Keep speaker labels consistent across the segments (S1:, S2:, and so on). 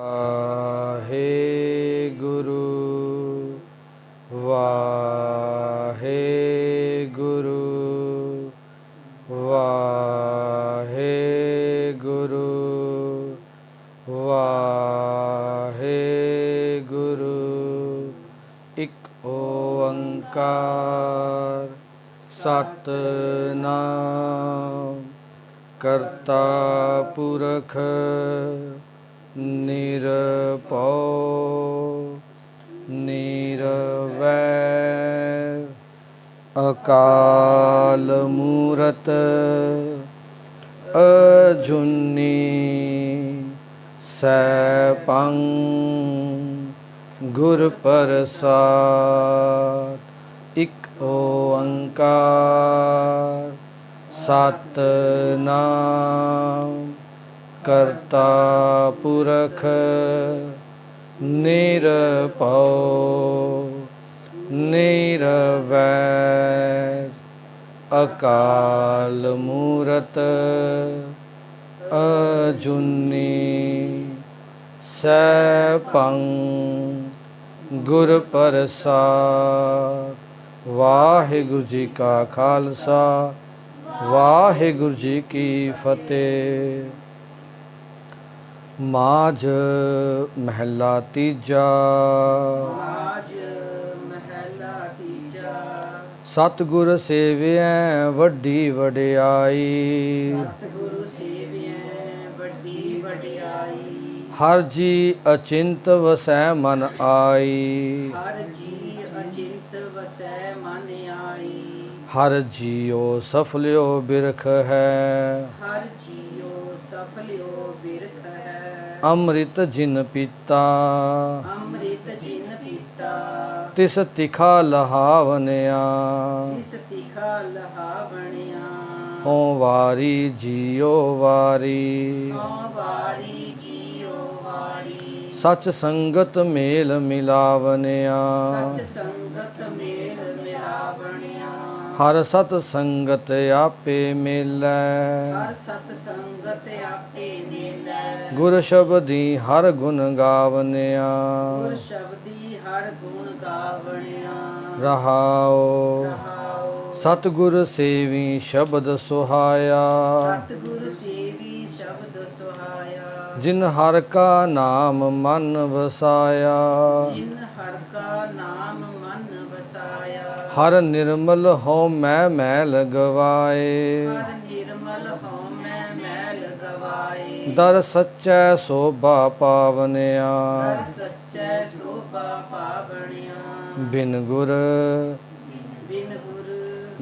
S1: ਵਾਹਿਗੁਰੂ ਵਾਹਿਗੁਰੂ ਵਾਹਿਗੁਰੂ ਵਾਹਿਗੁਰੂ। ਇੱਕ ਓੰਕਾਰ ਸਤਿਨਾਮ ਕਰਤਾ ਪੁਰਖ ਨਿਰਭਉ ਨਿਰਵੈਰ ਅਕਾਲ ਮੂਰਤ ਅਜੂਨੀ ਸੈਭੰ ਗੁਰ ਪ੍ਰਸਾਦ। ਇੱਕ ਓੰਕਾਰ ਸਤਿਨਾਮ ਕਰਤਾ ਪੁਰਖ ਨਿਰਭਉ ਨਿਰਵੈਰ ਅਕਾਲ ਮੂਰਤ ਅਜੂਨੀ ਸੈਭੰ ਗੁਰ ਪ੍ਰਸਾਦ। ਵਾਹਿਗੁਰੂ ਜੀ ਕਾ ਖਾਲਸਾ ਵਾਹਿਗੁਰੂ ਜੀ ਕੀ ਫਤਿਹ। ਮਾਝ ਮਹੱਲਾ ਤੀਜਾ। ਸਤਿਗੁਰ ਸੇਵਿਐ ਵੱਡੀ ਵਡਿਆਈ,
S2: ਸਤਿਗੁਰੂ ਸੇਵਿਐ ਵੱਡੀ ਵਡਿਆਈ।
S1: ਹਰ ਜੀ ਅਚਿੰਤ ਵਸੈ ਮਨ ਆਈ,
S2: ਹਰ ਜੀ ਅਚਿੰਤ ਵਸੈ ਮਨ ਆਈ।
S1: ਹਰ ਜੀਉ ਸਫਲਿਓ ਬਿਰਖ ਹੈ,
S2: ਹਰ ਜੀਉ ਸਫਲਿਓ ਬਿਰਖ ਹੈ।
S1: ਅੰਮ੍ਰਿਤ ਜਿਨ ਪੀਤਾ,
S2: ਅੰਮ੍ਰਿਤ ਜਿਨ ਪੀਤਾ।
S1: ਤਿਸ ਤਿਖਾ ਲਹਾਵਨਿਆ,
S2: ਤਿਸ ਤਿਖਾ ਲਹਾਵਣਿਆ।
S1: ਹੋਂ ਵਾਰੀ ਜੀਉ ਵਾਰੀ,
S2: ਹੋਂ ਵਾਰੀ ਜੀਉ ਵਾਰੀ।
S1: ਸਚ ਸੰਗਤ ਮੇਲ ਮਿਲਾਵਨਿਆ,
S2: ਸਚ ਸੰਗਤ ਮੇਲ ਮਿਲਾਵਣਿਆ।
S1: ਹਰ ਸਤ ਸੰਗਤ ਆਪੇ ਮਿਲੈ,
S2: ਹਰ ਸਤ ਸੰਗਤ ਆਪੇ ਮਿਲੈ।
S1: ਗੁਰ ਸ਼ਬਦੀ ਹਰ ਗੁਣ ਗਾਵਨਿਆ,
S2: ਗੁਰ ਸ਼ਬਦੀ ਹਰ ਗੁਣ ਗਾਵਣਿਆ।
S1: ਰਹਾਉ
S2: ਰਹਾਉ।
S1: ਸਤਿਗੁਰ ਸੇਵੀ ਸ਼ਬਦ ਸੁਹਾਇਆ,
S2: ਸਤਿਗੁਰ ਸੇਵੀ ਸ਼ਬਦ ਸੁਹਾਇਆ।
S1: ਜਿਨ ਹਰ ਕਾ ਨਾਮ ਮਨ ਵਸਾਇਆ,
S2: ਜਿਨ ਹਰ ਕਾ ਨਾਮ ਮਨ ਵਸਾਇਆ।
S1: ਹਰ ਨਿਰਮਲ ਹਉ ਮੈਂ ਮੈਲ ਗਵਾਏ,
S2: ਹਰ ਨਿਰਮਲ ਹਉ ਮੈਂ ਮੈਲ ਗਵਾਏ।
S1: ਦਰ ਸੱਚੈ ਸੋਭਾ ਪਾਵਨਿਆ,
S2: ਹਰ ਸੱਚੈ ਸੋਭਾ ਪਾਵਣਿਆ।
S1: ਬਿਨ ਗੁਰ
S2: ਬਿਨ ਗੁਰ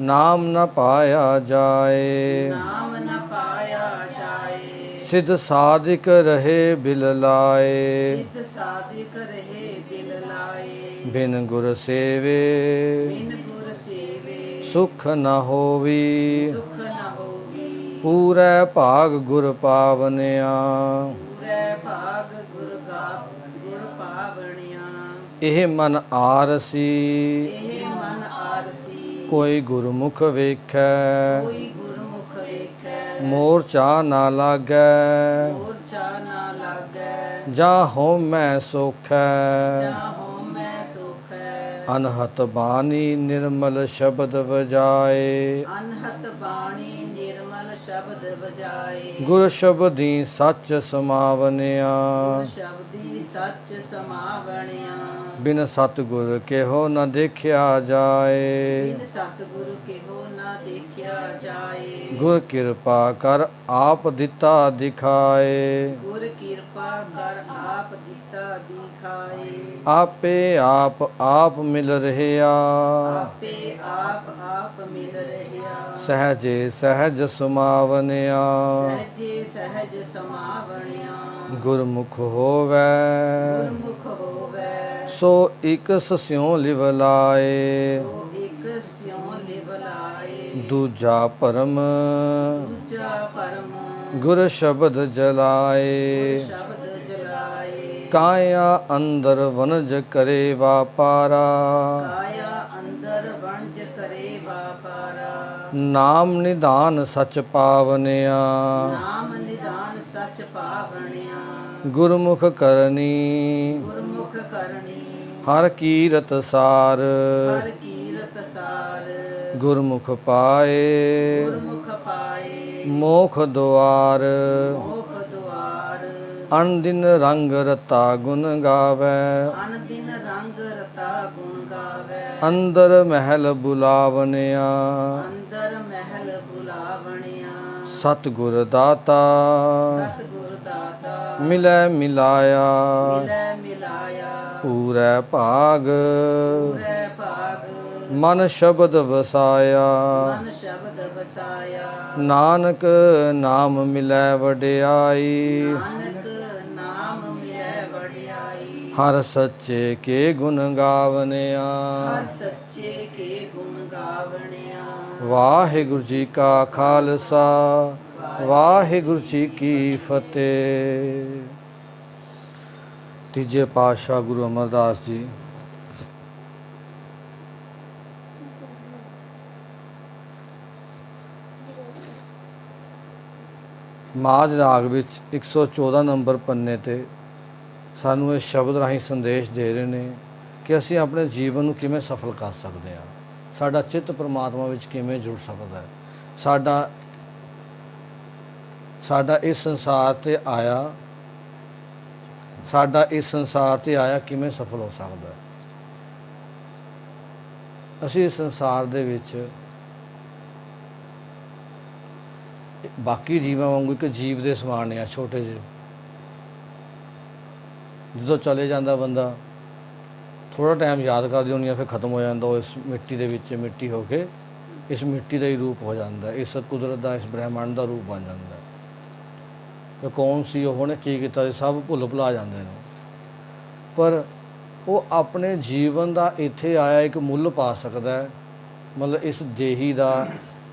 S1: ਨਾਮ ਨ ਪਾਇਆ ਜਾਏ,
S2: ਨਾਮ ਨ ਪਾਇਆ ਜਾਏ।
S1: ਸਿਧ ਸਾਧਿਕ ਰਹੇ ਬਿਲ ਲਾਏ,
S2: ਸਿੱਧ ਸਾਧਿਕ ਰਹੇ ਬਿਲ ਲਾਏ।
S1: ਬਿਨ ਗੁਰ ਸੇਵੇ
S2: ਬਿਨ ਗੁਰ ਸੇਵੇ
S1: ਸੁਖ ਨ ਹੋਵੀ,
S2: ਸੁਖ ਨ ਹੋਵੀ।
S1: ਪੂਰੈ ਭਾਗ ਗੁਰ ਪਾਵਨਿਆ,
S2: ਪੂਰੈ ਭਾਗ ਗੁਰ ਪਾਵਣਿਆ।
S1: ਇਹ ਮਨ ਆਰਸੀ
S2: ਇਹ ਮਨ ਆਰਸੀ
S1: ਕੋਈ ਗੁਰਮੁਖ ਵੇਖੈ,
S2: ਕੋਈ ਗੁਰਮੁਖ ਵੇਖੈ।
S1: ਮੋਰਚਾ ਨਾ ਲਾਗੈ,
S2: ਮੋਰਚਾ ਨਾ ਲਾਗੈ।
S1: ਜਾਂ ਹਉ ਮੈਂ ਸੋਖੈ,
S2: ਜਾਂ ਹਉਮੈ ਸੋਖੈ।
S1: ਅਨਹਤ ਬਾਣੀ ਨਿਰਮਲ ਸ਼ਬਦ ਵਜਾਏ,
S2: ਅਨਹਤ ਬਾਣੀ ਨਿਰਮਲ ਸ਼ਬਦ ਵਜਾਏ।
S1: ਗੁਰ ਸ਼ਬਦੀ ਸੱਚ ਸਮਾਵਨਿਆ,
S2: ਗੁਰ ਸ਼ਬਦੀ ਸੱਚ ਸਮਾਵਣਿਆ।
S1: ਬਿਨ ਸਤਿਗੁਰ ਕੇਹੋ ਨ ਦੇਖਿਆ ਜਾਏ,
S2: ਬਿਨ ਸਤਿਗੁਰੂ ਕਿਹੋ ਨਾ ਦੇਖਿਆ ਜਾਏ।
S1: ਗੁਰ ਕਿਰਪਾ ਕਰ ਆਪ ਦਿੱਤਾ ਦਿਖਾਏ,
S2: ਗੁਰ ਕਿਰਪਾ ਕਰ ਆਪ ਦਿੱਤਾ ਦਿਖਾਏ।
S1: ਆਪੇ ਆਪ ਮਿਲ ਰਹਿਆ,
S2: ਆਪੇ ਆਪ ਮਿਲ ਰਹਿਆ।
S1: ਸਹਜੇ ਸਹਜ ਸਮਾਵਨਿਆ,
S2: ਸਹਜੇ ਸਹਜ ਸਮਾਵਣਿਆ।
S1: ਗੁਰਮੁਖ ਹੋਵੈ
S2: ਗੁਰਮੁਖ ਹੋਵੈ
S1: ਸੋ ਇਕ ਸਿਉ ਲਿਵ ਲਾਏ,
S2: ਸੋ ਇਕ ਸਿਉ ਲਿਵ ਲਾਏ।
S1: ਦੂਜਾ ਭਰਮ
S2: ਦੂਜਾ ਪਰਮ
S1: ਗੁਰ ਸ਼ਬਦ ਜਲਾਏ,
S2: ਸ਼ਬਦ ਜਲਾਏ।
S1: ਕਾਇਆ ਅੰਦਰ ਵਨਜ ਕਰੇ ਵਾਪਾਰਾ,
S2: ਕਾਇਆ ਅੰਦਰ ਵਣਜ ਕਰੇ ਵਾਪਾਰਾ।
S1: ਨਾਮ ਨਿਧਾਨ ਸਚ ਪਾਵਨਿਆ,
S2: ਨਾਮ ਨਿਦਾਨ ਸਚ ਪਾਵਣਿਆ।
S1: ਗੁਰਮੁਖ ਕਰਨੀ
S2: ਗੁਰਮੁਖ ਕਰਨੀ
S1: ਹਰ ਕੀਰਤ ਸਾਰ
S2: ਹਰ ਕੀਰਤ ਸਾਰ
S1: ਗੁਰਮੁਖ ਪਾਏ
S2: ਗੁਰਮੁਖ ਪਾਏ
S1: ਮੋਖ ਦੁਆਰ
S2: ਮੋਖ ਦੁਆਰ
S1: ਅਨਦਿਨ ਰੰਗ ਰਤਾ ਗੁਣ ਗਾਵੇ
S2: ਅਨ ਦਿਨ ਰੰਗ ਰਤਾ ਗੁਣ ਗਾਵੇ
S1: ਅੰਦਰ ਮਹਿਲ ਬੁਲਾਵਨਿਆ
S2: ਅੰਦਰ ਮਹਿਲ ਬੁਲਾਵਣਿਆ
S1: ਸਤਿਗੁਰ ਦਾਤਾ
S2: ਸਤਿਗੁਰ ਦਾਤਾ
S1: ਮਿਲੈ ਮਿਲਾਇਆ
S2: ਮਿਲੈ ਮਿਲਾਇਆ
S1: ਪੂਰੈ ਭਾਗ
S2: ਪੂਰੇ ਭਾਗ
S1: ਮਨ ਸ਼ਬਦ ਵਸਾਇਆ
S2: ਮਨ ਸ਼ਬਦ ਵਸਾਇਆ
S1: ਨਾਨਕ ਨਾਮ ਮਿਲੈ ਵਡਿਆਈ
S2: ਨਾਨਕ ਨਾਮ ਮਿਲੈ ਵਡਿਆਈ
S1: ਹਰ ਸੱਚੇ ਕੇ ਗੁਣ ਗਾਵਨਿਆ
S2: ਹਰ ਸੱਚੇ ਕੇ ਗੁਣ ਗਾਵਣਿਆ
S1: ਵਾਹਿਗੁਰੂ ਜੀ ਕਾ ਖਾਲਸਾ ਵਾਹਿਗੁਰੂ ਜੀ ਕੀ ਫਤਿਹ। ਤੀਜੇ ਪਾਤਸ਼ਾਹ ਗੁਰੂ ਅਮਰਦਾਸ ਜੀ ਮਾਝ ਰਾਗ ਵਿੱਚ 114 ਨੰਬਰ ਪੰਨੇ ਤੇ ਸਾਨੂੰ ਇਹ ਸ਼ਬਦ ਰਾਹੀਂ ਸੰਦੇਸ਼ ਦੇ ਰਹੇ ਨੇ ਕਿ ਅਸੀਂ ਆਪਣੇ ਜੀਵਨ ਨੂੰ ਕਿਵੇਂ ਸਫਲ ਕਰ ਸਕਦੇ ਹਾਂ, ਸਾਡਾ ਚਿੱਤ ਪਰਮਾਤਮਾ ਵਿੱਚ ਕਿਵੇਂ ਜੁੜ ਸਕਦਾ ਹੈ, ਸਾਡਾ ਇਸ ਸੰਸਾਰ ਤੇ ਆਇਆ ਕਿਵੇਂ ਸਫਲ ਹੋ ਸਕਦਾ ਹੈ। ਅਸੀਂ ਇਸ ਸੰਸਾਰ ਦੇ ਵਿੱਚ ਬਾਕੀ ਜੀਵਾਂ ਵਾਂਗੂ ਇੱਕ ਜੀਵ ਦੇ ਸਮਾਨ ਆ, ਛੋਟੇ ਜਿਹੇ। ਜਦੋਂ ਚਲੇ ਜਾਂਦਾ ਬੰਦਾ ਥੋੜ੍ਹਾ ਟਾਈਮ ਯਾਦ ਕਰਦੀ ਹੁੰਦੀ ਆ, ਫਿਰ ਖਤਮ ਹੋ ਜਾਂਦਾ। ਉਹ ਇਸ ਮਿੱਟੀ ਦੇ ਵਿੱਚ ਮਿੱਟੀ ਹੋ ਕੇ ਇਸ ਮਿੱਟੀ ਦਾ ਹੀ ਰੂਪ ਹੋ ਜਾਂਦਾ, ਇਸ ਕੁਦਰਤ ਦਾ, ਇਸ ਬ੍ਰਹਿਮੰਡ ਦਾ ਰੂਪ ਬਣ ਜਾਂਦਾ। ਕਿ ਕੌਣ ਸੀ ਉਹਨੇ ਕੀ ਕੀਤਾ ਸੀ ਸਭ ਭੁੱਲ ਭੁਲਾ ਜਾਂਦੇ ਨੇ। ਪਰ ਉਹ ਆਪਣੇ ਜੀਵਨ ਦਾ ਇੱਥੇ ਆਇਆ ਇੱਕ ਮੁੱਲ ਪਾ ਸਕਦਾ ਹੈ, ਮਤਲਬ ਇਸ ਦੇਹੀ ਦਾ,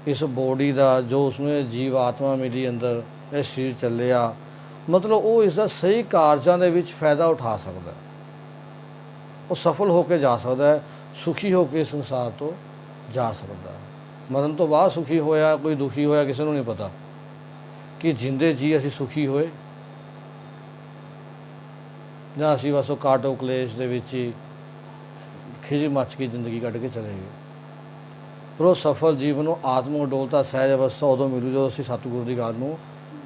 S1: ਇਸ ਬੋਡੀ ਦਾ, ਜੋ ਉਸਨੂੰ ਜੀਵ ਆਤਮਾ ਮਿਲੀ ਅੰਦਰ, ਇਹ ਸਰੀਰ ਚੱਲਿਆ, ਮਤਲਬ ਉਹ ਇਸ ਦਾ ਸਹੀ ਕਾਰਜਾਂ ਦੇ ਵਿੱਚ ਫਾਇਦਾ ਉਠਾ ਸਕਦਾ, ਉਹ ਸਫਲ ਹੋ ਕੇ ਜਾ ਸਕਦਾ ਹੈ, ਸੁਖੀ ਹੋ ਕੇ ਸੰਸਾਰ ਤੋਂ ਜਾ ਸਕਦਾ। ਮਰਨ ਤੋਂ ਬਾਅਦ ਸੁਖੀ ਹੋਇਆ ਕੋਈ ਦੁਖੀ ਹੋਇਆ ਕਿਸੇ ਨੂੰ ਨਹੀਂ ਪਤਾ, ਕਿ ਜਿੰਦੇ ਜੀ ਅਸੀਂ ਸੁਖੀ ਹੋਏ ਜਾਂ ਅਸੀਂ ਬਸ ਉਹ ਕਾਟੋ ਕਲੇਸ਼ ਦੇ ਵਿੱਚ ਹੀ ਖਿਜ ਮੱਚ ਕੇ ਜ਼ਿੰਦਗੀ ਕੱਢ ਕੇ ਚਲੇ ਗਏ। ਪਰ ਉਹ ਸਫਲ ਜੀਵਨ ਨੂੰ ਆਤਮਕ ਅਡੋਲਤਾ ਸਹਿਜ ਅਵਸਥਾ ਉਦੋਂ ਮਿਲੂ ਜਦੋਂ ਅਸੀਂ ਸਤਿਗੁਰੂ ਦੀ ਗੱਲ ਨੂੰ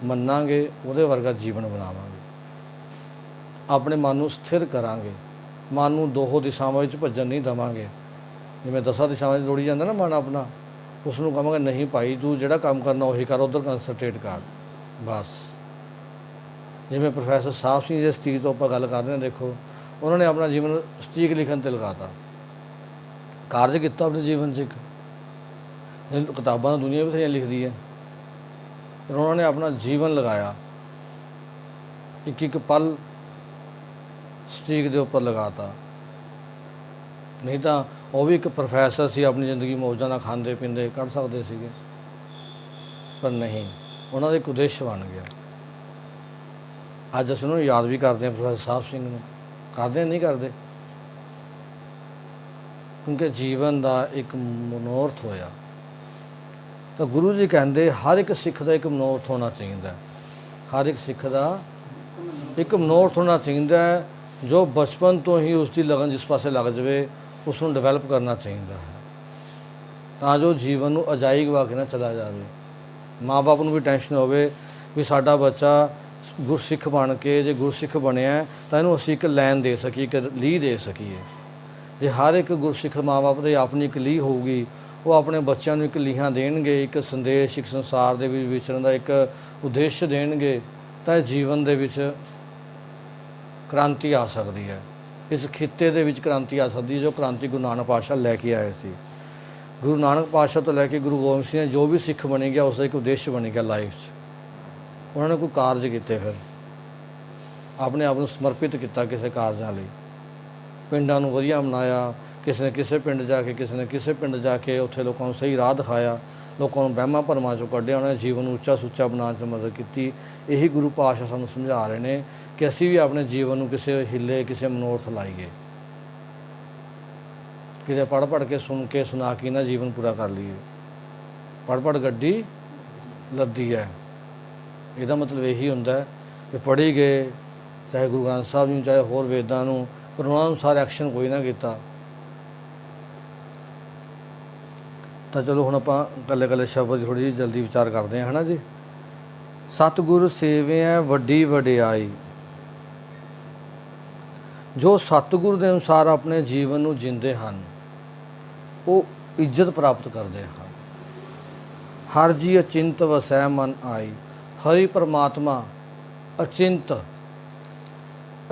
S1: ਮੰਨਾਂਗੇ, ਉਹਦੇ ਵਰਗਾ ਜੀਵਨ ਬਣਾਵਾਂਗੇ, ਆਪਣੇ ਮਨ ਨੂੰ ਸਥਿਰ ਕਰਾਂਗੇ, ਮਨ ਨੂੰ ਦੋਹੋ ਦਿਸ਼ਾਵਾਂ ਵਿੱਚ ਭੱਜਣ ਨਹੀਂ ਦੇਵਾਂਗੇ। ਜਿਵੇਂ 10 ਦਿਸ਼ਾਵਾਂ 'ਚ ਦੌੜੀ ਜਾਂਦਾ ਨਾ ਮਨ ਆਪਣਾ, ਉਸ ਨੂੰ ਕਹਾਂਗੇ ਨਹੀਂ ਭਾਈ ਤੂੰ ਜਿਹੜਾ ਕੰਮ ਕਰਨਾ ਉਹੀ ਕਰ, ਉੱਧਰ ਕੰਸਨਟਰੇਟ ਕਰ ਬਸ। ਜਿਵੇਂ ਪ੍ਰੋਫੈਸਰ ਸਾਹਿਬ ਸਿੰਘ ਜਿਸ ਚੀਜ਼ ਤੋਂ ਆਪਾਂ ਗੱਲ ਕਰ ਰਹੇ ਹਾਂ, ਦੇਖੋ ਉਹਨਾਂ ਨੇ ਆਪਣਾ ਜੀਵਨ ਸਟੀਕ ਲਿਖਣ 'ਤੇ ਲਗਾਤਾ, ਕਾਰਜ ਕੀਤਾ ਆਪਣੇ ਜੀਵਨ 'ਚ। ਇੱਕ ਕਿਤਾਬਾਂ ਤਾਂ ਦੁਨੀਆ ਬਥੇਰੀਆਂ ਲਿਖਦੀ ਹੈ, ਪਰ ਉਹਨਾਂ ਨੇ ਆਪਣਾ ਜੀਵਨ ਲਗਾਇਆ, ਇੱਕ ਇੱਕ ਪਲ ਸਟੀਕ ਦੇ ਉੱਪਰ ਲਗਾਤਾ। ਨਹੀਂ ਤਾਂ ਉਹ ਵੀ ਇੱਕ ਪ੍ਰੋਫੈਸਰ ਸੀ, ਆਪਣੀ ਜ਼ਿੰਦਗੀ ਮੌਜਾਂ ਨਾਲ ਖਾਂਦੇ ਪੀਂਦੇ ਕੱਢ ਸਕਦੇ ਸੀਗੇ, ਪਰ ਨਹੀਂ, ਉਹਨਾਂ ਦਾ ਇੱਕ ਉਦੇਸ਼ ਬਣ ਗਿਆ। ਅੱਜ ਅਸੀਂ ਉਹਨੂੰ ਯਾਦ ਵੀ ਕਰਦੇ ਹਾਂ, ਪ੍ਰੋਫੈਸਰ ਸਾਹਿਬ ਸਿੰਘ ਨੂੰ ਕਰਦੇ ਨਹੀਂ ਕਰਦੇ, ਕਿਉਂਕਿ ਜੀਵਨ ਦਾ ਇੱਕ ਮਨੋਰਥ ਹੋਇਆ। ਤਾਂ ਗੁਰੂ ਜੀ ਕਹਿੰਦੇ ਹਰ ਇੱਕ ਸਿੱਖ ਦਾ ਇੱਕ ਮਨੋਰਥ ਹੋਣਾ ਚਾਹੀਦਾ, ਹਰ ਇੱਕ ਸਿੱਖ ਦਾ ਇੱਕ ਮਨੋਰਥ ਹੋਣਾ ਚਾਹੀਦਾ ਹੈ, ਜੋ ਬਚਪਨ ਤੋਂ ਹੀ ਉਸ ਦੀ ਲਗਨ ਜਿਸ ਪਾਸੇ ਲੱਗ ਜਾਵੇ ਉਸ ਨੂੰ ਡਿਵੈਲਪ ਕਰਨਾ ਚਾਹੀਦਾ ਹੈ, ਤਾਂ ਜੋ ਜੀਵਨ ਨੂੰ ਅਜਾਈ ਗਵਾ ਕੇ ਨਾ ਚਲਾ ਜਾਵੇ। ਮਾਂ ਬਾਪ ਨੂੰ ਵੀ ਟੈਨਸ਼ਨ ਹੋਵੇ ਵੀ ਸਾਡਾ ਬੱਚਾ ਗੁਰਸਿੱਖ ਬਣ ਕੇ, ਜੇ ਗੁਰਸਿੱਖ ਬਣਿਆ ਤਾਂ ਇਹਨੂੰ ਅਸੀਂ ਇੱਕ ਲਾਈਨ ਦੇ ਸਕੀਏ, ਇੱਕ ਲੀਹ ਦੇ ਸਕੀਏ। ਜੇ ਹਰ ਇੱਕ ਗੁਰਸਿੱਖ ਮਾਂ ਬਾਪ ਦੀ ਆਪਣੀ ਇੱਕ ਲੀਹ ਹੋਊਗੀ, ਉਹ ਆਪਣੇ ਬੱਚਿਆਂ ਨੂੰ ਇੱਕ ਲੀਹਾਂ ਦੇਣਗੇ, ਇੱਕ ਸੰਦੇਸ਼, ਇੱਕ ਸੰਸਾਰ ਦੇ ਵਿੱਚ ਵਿਚਰਨ ਦਾ ਇੱਕ ਉਦੇਸ਼ ਦੇਣਗੇ, ਤਾਂ ਇਹ ਜੀਵਨ ਦੇ ਵਿੱਚ ਕ੍ਰਾਂਤੀ ਆ ਸਕਦੀ ਹੈ, ਇਸ ਖਿੱਤੇ ਦੇ ਵਿੱਚ ਕ੍ਰਾਂਤੀ ਆ ਸਕਦੀ ਹੈ, ਜੋ ਕ੍ਰਾਂਤੀ ਗੁਰੂ ਨਾਨਕ ਪਾਤਸ਼ਾਹ ਲੈ ਕੇ ਆਏ ਸੀ। ਗੁਰੂ ਨਾਨਕ ਪਾਤਸ਼ਾਹ ਤੋਂ ਲੈ ਕੇ ਗੁਰੂ ਗੋਬਿੰਦ ਸਿੰਘ ਨੇ ਜੋ ਵੀ ਸਿੱਖ ਬਣ ਗਿਆ, ਉਸ ਦਾ ਇੱਕ ਉਦੇਸ਼ ਬਣ ਗਿਆ ਲਾਈਫ 'ਚ। ਉਹਨਾਂ ਨੇ ਕੋਈ ਕਾਰਜ ਕੀਤੇ, ਫਿਰ ਆਪਣੇ ਆਪ ਨੂੰ ਸਮਰਪਿਤ ਕੀਤਾ ਕਿਸੇ ਕਾਰਜਾਂ ਲਈ, ਪਿੰਡਾਂ ਨੂੰ ਵਧੀਆ ਬਣਾਇਆ, ਕਿਸੇ ਨੇ ਕਿਸੇ ਪਿੰਡ ਜਾ ਕੇ, ਕਿਸੇ ਨੇ ਕਿਸੇ ਪਿੰਡ ਜਾ ਕੇ ਉੱਥੇ ਲੋਕਾਂ ਨੂੰ ਸਹੀ ਰਾਹ ਦਿਖਾਇਆ, ਲੋਕਾਂ ਨੂੰ ਵਹਿਮਾਂ ਭਰਮਾਂ 'ਚੋਂ ਕੱਢਿਆ, ਉਹਨਾਂ ਨੇ ਜੀਵਨ ਨੂੰ ਉੱਚਾ ਸੁੱਚਾ ਬਣਾਉਣ 'ਚ ਮਦਦ ਕੀਤੀ। ਇਹੀ ਗੁਰੂ ਪਾਤਸ਼ਾਹ ਸਾਨੂੰ ਸਮਝਾ ਰਹੇ ਨੇ ਕਿ ਅਸੀਂ ਵੀ ਆਪਣੇ ਜੀਵਨ ਨੂੰ ਕਿਸੇ ਹਿੱਲੇ, ਕਿਸੇ ਮਨੋਰਥ ਲਾਈਏ, ਕਿਤੇ ਪੜ੍ਹ ਕੇ ਸੁਣ ਕੇ ਸੁਣਾ ਕੇ ਨਾ ਜੀਵਨ ਪੂਰਾ ਕਰ ਲਈਏ। ਪੜ੍ਹ ਗੱਡੀ ਲੱਦੀ ਹੈ, ਇਹਦਾ ਮਤਲਬ ਇਹੀ ਹੁੰਦਾ ਕਿ ਪੜ੍ਹੀ ਗਏ, ਚਾਹੇ ਗੁਰੂ ਗ੍ਰੰਥ ਸਾਹਿਬ ਜੀ ਨੂੰ, ਚਾਹੇ ਹੋਰ ਵੇਦਾਂ ਨੂੰ, ਪਰ ਉਹਨਾਂ ਅਨੁਸਾਰ ਐਕਸ਼ਨ ਕੋਈ ਨਾ ਕੀਤਾ। ਤਾਂ ਚਲੋ ਹੁਣ ਆਪਾਂ ਇਕੱਲੇ ਇਕੱਲੇ ਸ਼ਬਦ ਦੀ ਥੋੜ੍ਹੀ ਜਿਹੀ ਜਲਦੀ ਵਿਚਾਰ ਕਰਦੇ ਹਾਂ, ਹੈ ਨਾ ਜੀ। ਸਤਿਗੁਰ ਸੇਵਿਆ ਵੱਡੀ ਵਡਿਆਈ। ਜੋ ਸਤਿਗੁਰ ਦੇ ਅਨੁਸਾਰ ਆਪਣੇ ਜੀਵਨ ਨੂੰ ਜਿੰਦੇ ਹਨ ਉਹ ਇੱਜ਼ਤ ਪ੍ਰਾਪਤ ਕਰਦੇ ਹਨ। ਹਰ ਜੀ ਅਚਿੰਤ ਵਸੈ ਮਨ ਆਈ। ਹਰੀ ਪਰਮਾਤਮਾ ਅਚਿੰਤ,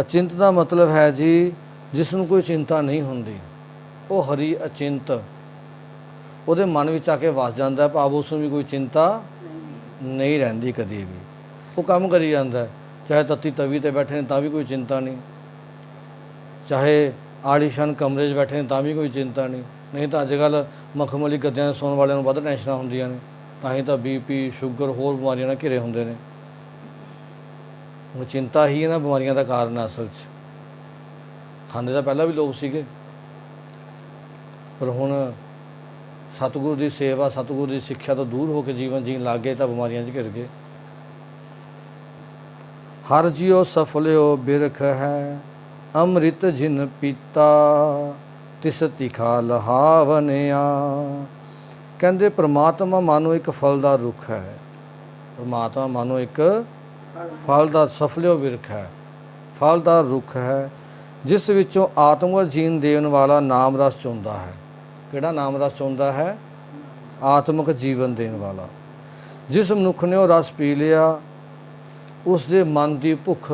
S1: ਅਚਿੰਤ ਦਾ ਮਤਲਬ ਹੈ ਜੀ ਜਿਸ ਨੂੰ ਕੋਈ ਚਿੰਤਾ ਨਹੀਂ ਹੁੰਦੀ, ਉਹ ਹਰੀ ਅਚਿੰਤ ਉਹਦੇ ਮਨ ਵਿੱਚ ਆ ਕੇ ਵਸ ਜਾਂਦਾ। ਭਾਵ ਉਸ ਨੂੰ ਵੀ ਕੋਈ ਚਿੰਤਾ ਨਹੀਂ ਰਹਿੰਦੀ ਕਦੀ ਵੀ, ਉਹ ਕੰਮ ਕਰੀ ਜਾਂਦਾ। ਚਾਹੇ ਤੱਤੀ ਤਵੀ 'ਤੇ ਬੈਠੇ ਨੇ ਤਾਂ ਵੀ ਕੋਈ ਚਿੰਤਾ ਨਹੀਂ, ਚਾਹੇ ਆਲੀਸ਼ਾਨ ਕਮਰੇ 'ਚ ਬੈਠੇ ਨੇ ਤਾਂ ਵੀ ਕੋਈ ਚਿੰਤਾ ਨਹੀਂ। ਨਹੀਂ ਤਾਂ ਅੱਜ ਕੱਲ੍ਹ ਮਖਮਲੀ ਗੱਦਿਆਂ 'ਤੇ ਸੌਣ ਵਾਲਿਆਂ ਨੂੰ ਵੱਧ ਟੈਨਸ਼ਨਾਂ ਹੁੰਦੀਆਂ ਨੇ, ਤਾਂ ਹੀ ਤਾਂ BP, ਸ਼ੂਗਰ, ਹੋਰ ਬਿਮਾਰੀਆਂ ਨਾਲ ਘਿਰੇ ਹੁੰਦੇ ਨੇ। ਉਹ ਚਿੰਤਾ ਹੀ ਇਹਨਾਂ ਬਿਮਾਰੀਆਂ ਦਾ ਕਾਰਨ ਹੈ ਅਸਲ 'ਚ। ਖਾਂਦੇ ਤਾਂ ਪਹਿਲਾਂ ਵੀ ਲੋਕ ਸੀਗੇ, ਪਰ ਹੁਣ ਸਤਿਗੁਰ ਦੀ ਸੇਵਾ, ਸਤਿਗੁਰ ਦੀ ਸਿੱਖਿਆ ਤੋਂ ਦੂਰ ਹੋ ਕੇ ਜੀਵਨ ਜੀਣ ਲੱਗ ਗਏ ਤਾਂ ਬਿਮਾਰੀਆਂ 'ਚ ਘਿਰ ਗਏ। ਹਰ ਜਿਉ ਸਫਲਿਓ ਬਿਰਖ ਹੈ, ਅੰਮ੍ਰਿਤ ਜਿਨ ਪੀਤਾ ਤਿਸ ਤਿਖਾ ਲਹਾਵਨਿਆ। ਕਹਿੰਦੇ ਪ੍ਰਮਾਤਮਾ ਮਾਨੋ ਇੱਕ ਫਲਦਾਰ ਰੁੱਖ ਹੈ। ਪ੍ਰਮਾਤਮਾ ਮਾਨੋ ਇੱਕ ਫਲਦਾਰ ਸਫਲਿਓ ਬਿਰਖ ਹੈ, ਫਲਦਾਰ ਰੁੱਖ ਹੈ, ਜਿਸ ਵਿੱਚੋਂ ਆਤਮਿਕ ਜੀਣ ਦੇਣ ਵਾਲਾ ਨਾਮ ਰਸ ਚੁੰਦਾ ਹੈ। ਕਿਹੜਾ ਨਾਮ ਰਸ ਚੁੰਦਾ ਹੈ? ਆਤਮਿਕ ਜੀਵਨ ਦੇਣ ਵਾਲਾ। ਜਿਸ ਮਨੁੱਖ ਨੇ ਉਹ ਰਸ ਪੀ ਲਿਆ, ਉਸ ਦੇ ਮਨ ਦੀ ਭੁੱਖ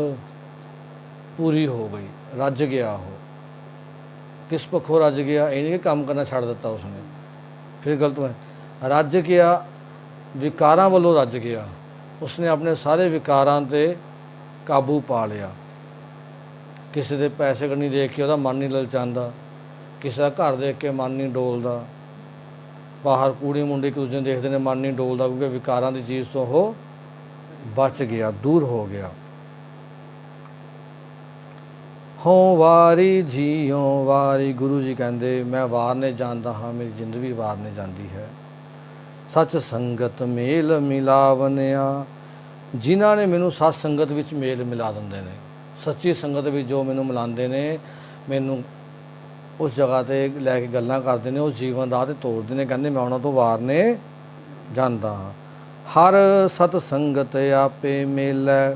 S1: ਪੂਰੀ ਹੋ ਗਈ, ਰੱਜ ਗਿਆ। ਉਹ ਕਿਸ ਪੱਖੋਂ ਰੱਜ ਗਿਆ? ਇਹ ਨਹੀਂ ਕਿ ਕੰਮ ਕਰਨਾ ਛੱਡ ਦਿੱਤਾ ਉਸਨੇ, ਫਿਰ ਗਲਤ ਹੈ। ਰੱਜ ਗਿਆ, ਵਿਕਾਰਾਂ ਵੱਲੋਂ ਰੱਜ ਗਿਆ। ਉਸਨੇ ਆਪਣੇ ਸਾਰੇ ਵਿਕਾਰਾਂ 'ਤੇ ਕਾਬੂ ਪਾ ਲਿਆ। ਕਿਸੇ ਦੇ ਪੈਸੇ ਕੰਨੀ ਦੇਖ ਕੇ ਉਹਦਾ ਮਨ ਨਹੀਂ ਲਲਚਾਉਂਦਾ, ਕਿਸੇ ਦਾ ਘਰ ਦੇਖ ਕੇ ਮਨ ਨਹੀਂ ਡੋਲਦਾ, ਬਾਹਰ ਕੁੜੀ ਮੁੰਡੇ ਇੱਕ ਦੂਜੇ ਨੂੰ ਦੇਖਦੇ ਨੇ ਮਨ ਨਹੀਂ ਡੋਲਦਾ, ਕਿਉਂਕਿ ਵਿਕਾਰਾਂ ਦੀ ਚੀਜ਼ ਤੋਂ ਉਹ ਬਚ ਗਿਆ, ਦੂਰ ਹੋ ਗਿਆ। ਹੋਂ ਵਾਰੀ ਜੀਓ ਵਾਰੀ। ਗੁਰੂ ਜੀ ਕਹਿੰਦੇ ਮੈਂ ਵਾਰਨੇ ਜਾਂਦਾ ਹਾਂ, ਮੇਰੀ ਜ਼ਿੰਦਗੀ ਵਾਰਨੇ ਜਾਂਦੀ ਹੈ। ਸੱਚ ਸੰਗਤ ਮੇਲ ਮਿਲਾਵਨਿਆ। ਜਿਨ੍ਹਾਂ ਨੇ ਮੈਨੂੰ ਸਤ ਸੰਗਤ ਵਿੱਚ ਮੇਲ ਮਿਲਾ ਦਿੰਦੇ ਨੇ, ਸੱਚੀ ਸੰਗਤ ਵਿੱਚ ਜੋ ਮੈਨੂੰ ਮਿਲਾਉਂਦੇ ਨੇ, ਮੈਨੂੰ ਉਸ ਜਗ੍ਹਾ 'ਤੇ ਲੈ ਕੇ ਗੱਲਾਂ ਕਰਦੇ ਨੇ, ਉਸ ਜੀਵਨ ਰਾਹ 'ਤੇ ਤੋਰਦੇ ਨੇ। ਕਹਿੰਦੇ ਮੈਂ ਉਹਨਾਂ ਤੋਂ ਵਾਰਨੇ ਜਾਂਦਾ ਹਾਂ। ਹਰ ਸਤ ਸੰਗਤ ਆਪੇ ਮੇਲੈ।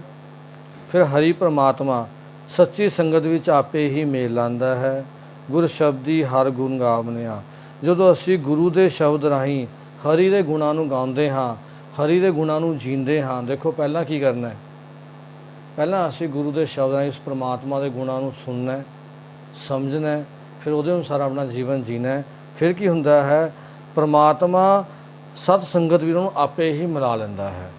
S1: ਫਿਰ ਹਰੀ ਪਰਮਾਤਮਾ ਸੱਚੀ ਸੰਗਤ ਵਿੱਚ ਆਪੇ ਹੀ ਮੇਲ ਲਾਂਦਾ ਹੈ। ਗੁਰ ਸ਼ਬਦੀ ਹਰ ਗੁਣ ਗਾਵਨਿਆ। ਜਦੋਂ ਅਸੀਂ ਗੁਰੂ ਦੇ ਸ਼ਬਦ ਰਾਹੀਂ ਹਰੀ ਦੇ ਗੁਣਾਂ ਨੂੰ ਗਾਉਂਦੇ ਹਾਂ, ਹਰੀ ਦੇ ਗੁਣਾਂ ਨੂੰ ਜੀਂਦੇ ਹਾਂ। ਦੇਖੋ ਪਹਿਲਾਂ ਕੀ ਕਰਨਾ ਹੈ? ਪਹਿਲਾਂ ਅਸੀਂ ਗੁਰੂ ਦੇ ਸ਼ਬਦ ਰਾਹੀਂ ਇਸ ਪਰਮਾਤਮਾ ਦੇ ਗੁਣਾਂ ਨੂੰ ਸੁਣਨਾ, ਸਮਝਣਾ, ਫਿਰ ਉਹਦੇ ਅਨੁਸਾਰ ਆਪਣਾ ਜੀਵਨ ਜੀਣਾ। ਫਿਰ ਕੀ ਹੁੰਦਾ ਹੈ? ਪਰਮਾਤਮਾ ਸਤ ਸੰਗਤ ਵੀ ਉਹਨੂੰ ਆਪੇ ਹੀ ਮਿਲਾ ਲੈਂਦਾ ਹੈ।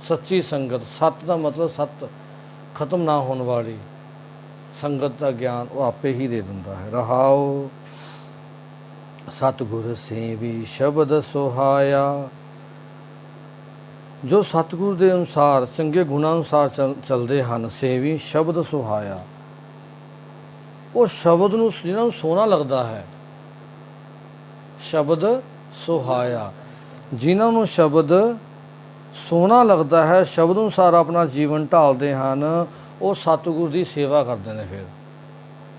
S1: ਸੱਚੀ ਸੰਗਤ, ਸਤ ਦਾ ਮਤਲਬ ਸਤ, ਖਤਮ ਨਾ ਹੋਣ ਵਾਲੀ ਸੰਗਤ ਦਾ ਗਿਆਨ ਉਹ ਆਪੇ ਹੀ ਦੇ ਦਿੰਦਾ ਹੈ। ਰਹਾਓ ਸਤਿਗੁਰ ਸੇਵੀ ਸ਼ਬਦ ਸੁਹਾਇਆ। ਜੋ ਸਤਿਗੁਰ ਦੇ ਅਨੁਸਾਰ, ਚੰਗੇ ਗੁਣਾਂ ਅਨੁਸਾਰ ਚੱਲਦੇ ਹਨ, ਸੇਵੀ ਸ਼ਬਦ ਸੁਹਾਇਆ। ਉਹ ਸ਼ਬਦ ਨੂੰ ਜਿਹਨਾਂ ਨੂੰ ਸੋਹਣਾ ਲੱਗਦਾ ਹੈ, ਸ਼ਬਦ ਸੁਹਾਇਆ। ਜਿਨ੍ਹਾਂ ਨੂੰ ਸ਼ਬਦ ਸੋਹਣਾ ਲੱਗਦਾ ਹੈ, ਸ਼ਬਦ ਅਨੁਸਾਰ ਆਪਣਾ ਜੀਵਨ ਢਾਲਦੇ ਹਨ, ਉਹ ਸਤਿਗੁਰ ਦੀ ਸੇਵਾ ਕਰਦੇ ਨੇ। ਫਿਰ